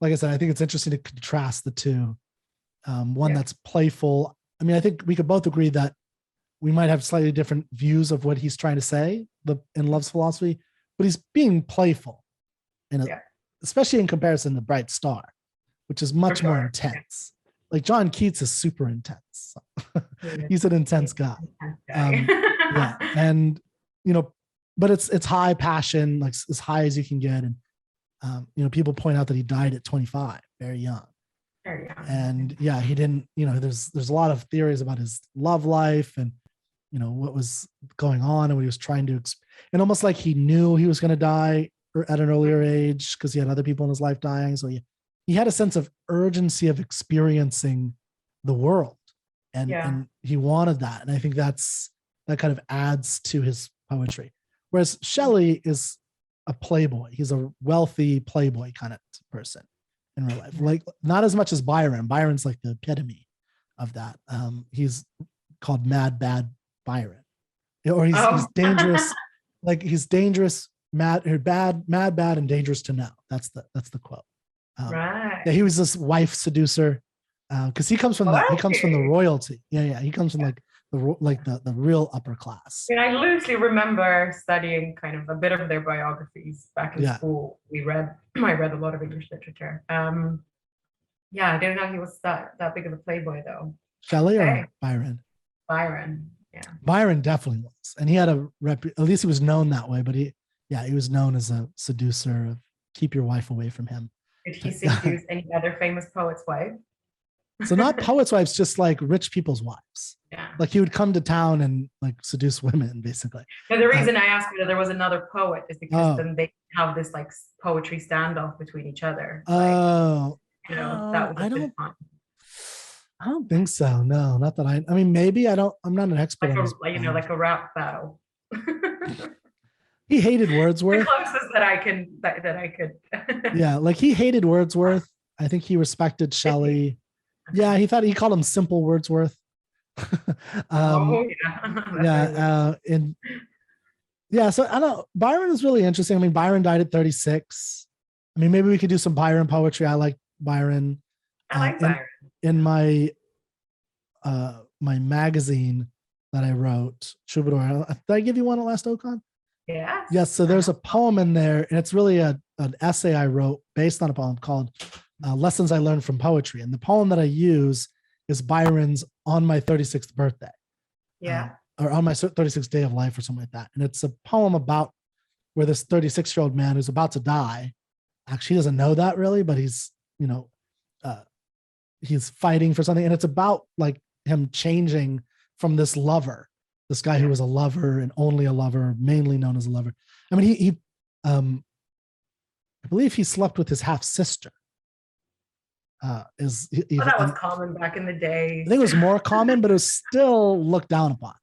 like I said, I think it's interesting to contrast the two. One that's playful. I mean, I think we could both agree that we might have slightly different views of what he's trying to say in Love's Philosophy, but he's being playful, especially in comparison to Bright Star, which is much more intense. Like John Keats is super intense. He's an intense guy. Yeah. And, but it's high passion, like as high as you can get. And, people point out that he died at 25, very young. Very young. And yeah, he didn't, there's a lot of theories about his love life and, what was going on and what he was trying to, and almost like he knew he was going to die at an earlier age because he had other people in his life dying. So he had a sense of urgency of experiencing the world and he wanted that. And I think that kind of adds to his poetry. Whereas Shelley is a playboy. He's a wealthy playboy kind of person in real life. Like not as much as Byron. Byron's like the epitome of that. He's called Mad Bad Byron, or he's dangerous. Like he's dangerous, mad, and dangerous to know. That's the quote. Right. Yeah, he was this wife seducer because he comes from the royalty. Yeah. He comes from like the real upper class. And I loosely remember studying kind of a bit of their biographies back in school. I read a lot of English literature. I didn't know he was that big of a playboy though. Shelley or Byron? Byron. Yeah. Byron definitely was. And he had at least he was known that way, but he was known as a seducer of keep your wife away from him. Did he seduce any other famous poet's wife? So not poets' wives, just like rich people's wives. Yeah. Like he would come to town and like seduce women, basically. Now, the reason I asked whether there was another poet is because then they have this like poetry standoff between each other. That was a good fun. I don't think so. No, not that I mean, maybe I'm not an expert. Like a rap battle. He hated Wordsworth. The closest that I could. Yeah, like he hated Wordsworth. I think he respected Shelley. Yeah, he called him simple Wordsworth. So I don't know. Byron is really interesting. I mean, Byron died at 36. I mean, maybe we could do some Byron poetry. I like Byron. I like Byron. In my my magazine that I wrote, Troubadour. Did I give you one at last Ocon? Yeah. Yes. So there's a poem in there, and it's really an essay I wrote based on a poem called Lessons I Learned from Poetry. And the poem that I use is Byron's On My 36th Birthday. Yeah. Or On My 36th Day of Life or something like that. And it's a poem about where this 36-year-old man who's about to die, actually doesn't know that really, but he's fighting for something. And it's about like him changing from this lover, this guy who was a lover and only a lover, mainly known as a lover. I mean, I believe he slept with his half sister. That was common back in the day. I think it was more common, but it was still looked down upon.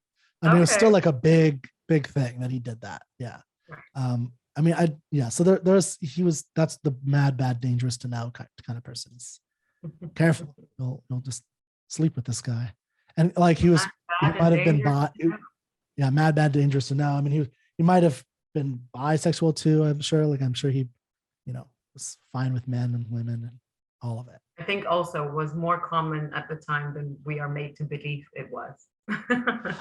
I mean, it was still like a big thing that he did that. Yeah. So that's the mad, bad, dangerous to know kind of person. Careful. You'll just sleep with this guy. And like he might have been mad, bad, dangerous to know. I mean, he might have been bisexual too. I'm sure he, was fine with men and women and all of it. I think also was more common at the time than we are made to believe it was.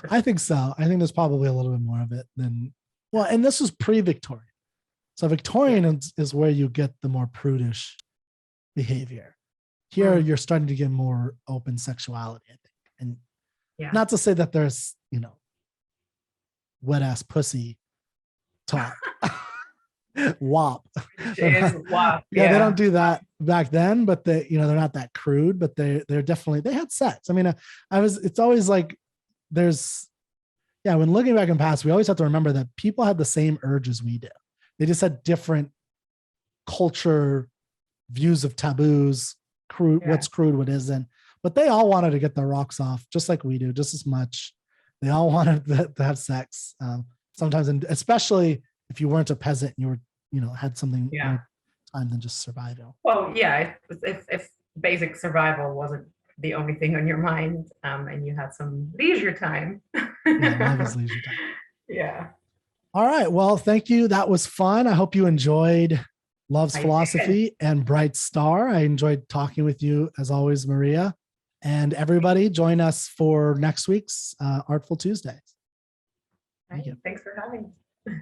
I think so. I think there's probably a little bit more of it than, and this was pre-Victorian. So Victorian is where you get the more prudish behavior. Here, you're starting to get more open sexuality, I think. And not to say that there's, wet ass pussy talk. WAP. WAP. Yeah, they don't do that back then, but they're not that crude, but they're definitely, they had sex. I mean, it's always like when looking back in the past, we always have to remember that people had the same urges we do. They just had different culture views of taboos, crude, what's crude, what isn't. But they all wanted to get their rocks off, just like we do, just as much. They all wanted to have sex. Sometimes, and especially if you weren't a peasant, you were, had something more time than just survival. Well, yeah, if basic survival wasn't the only thing on your mind, and you had some leisure time. Life is leisure time. Yeah. All right. Well, thank you. That was fun. I hope you enjoyed Love's Philosophy and Bright Star. I enjoyed talking with you as always, Maria. And everybody, join us for next week's Artful Tuesdays. Thanks for having me.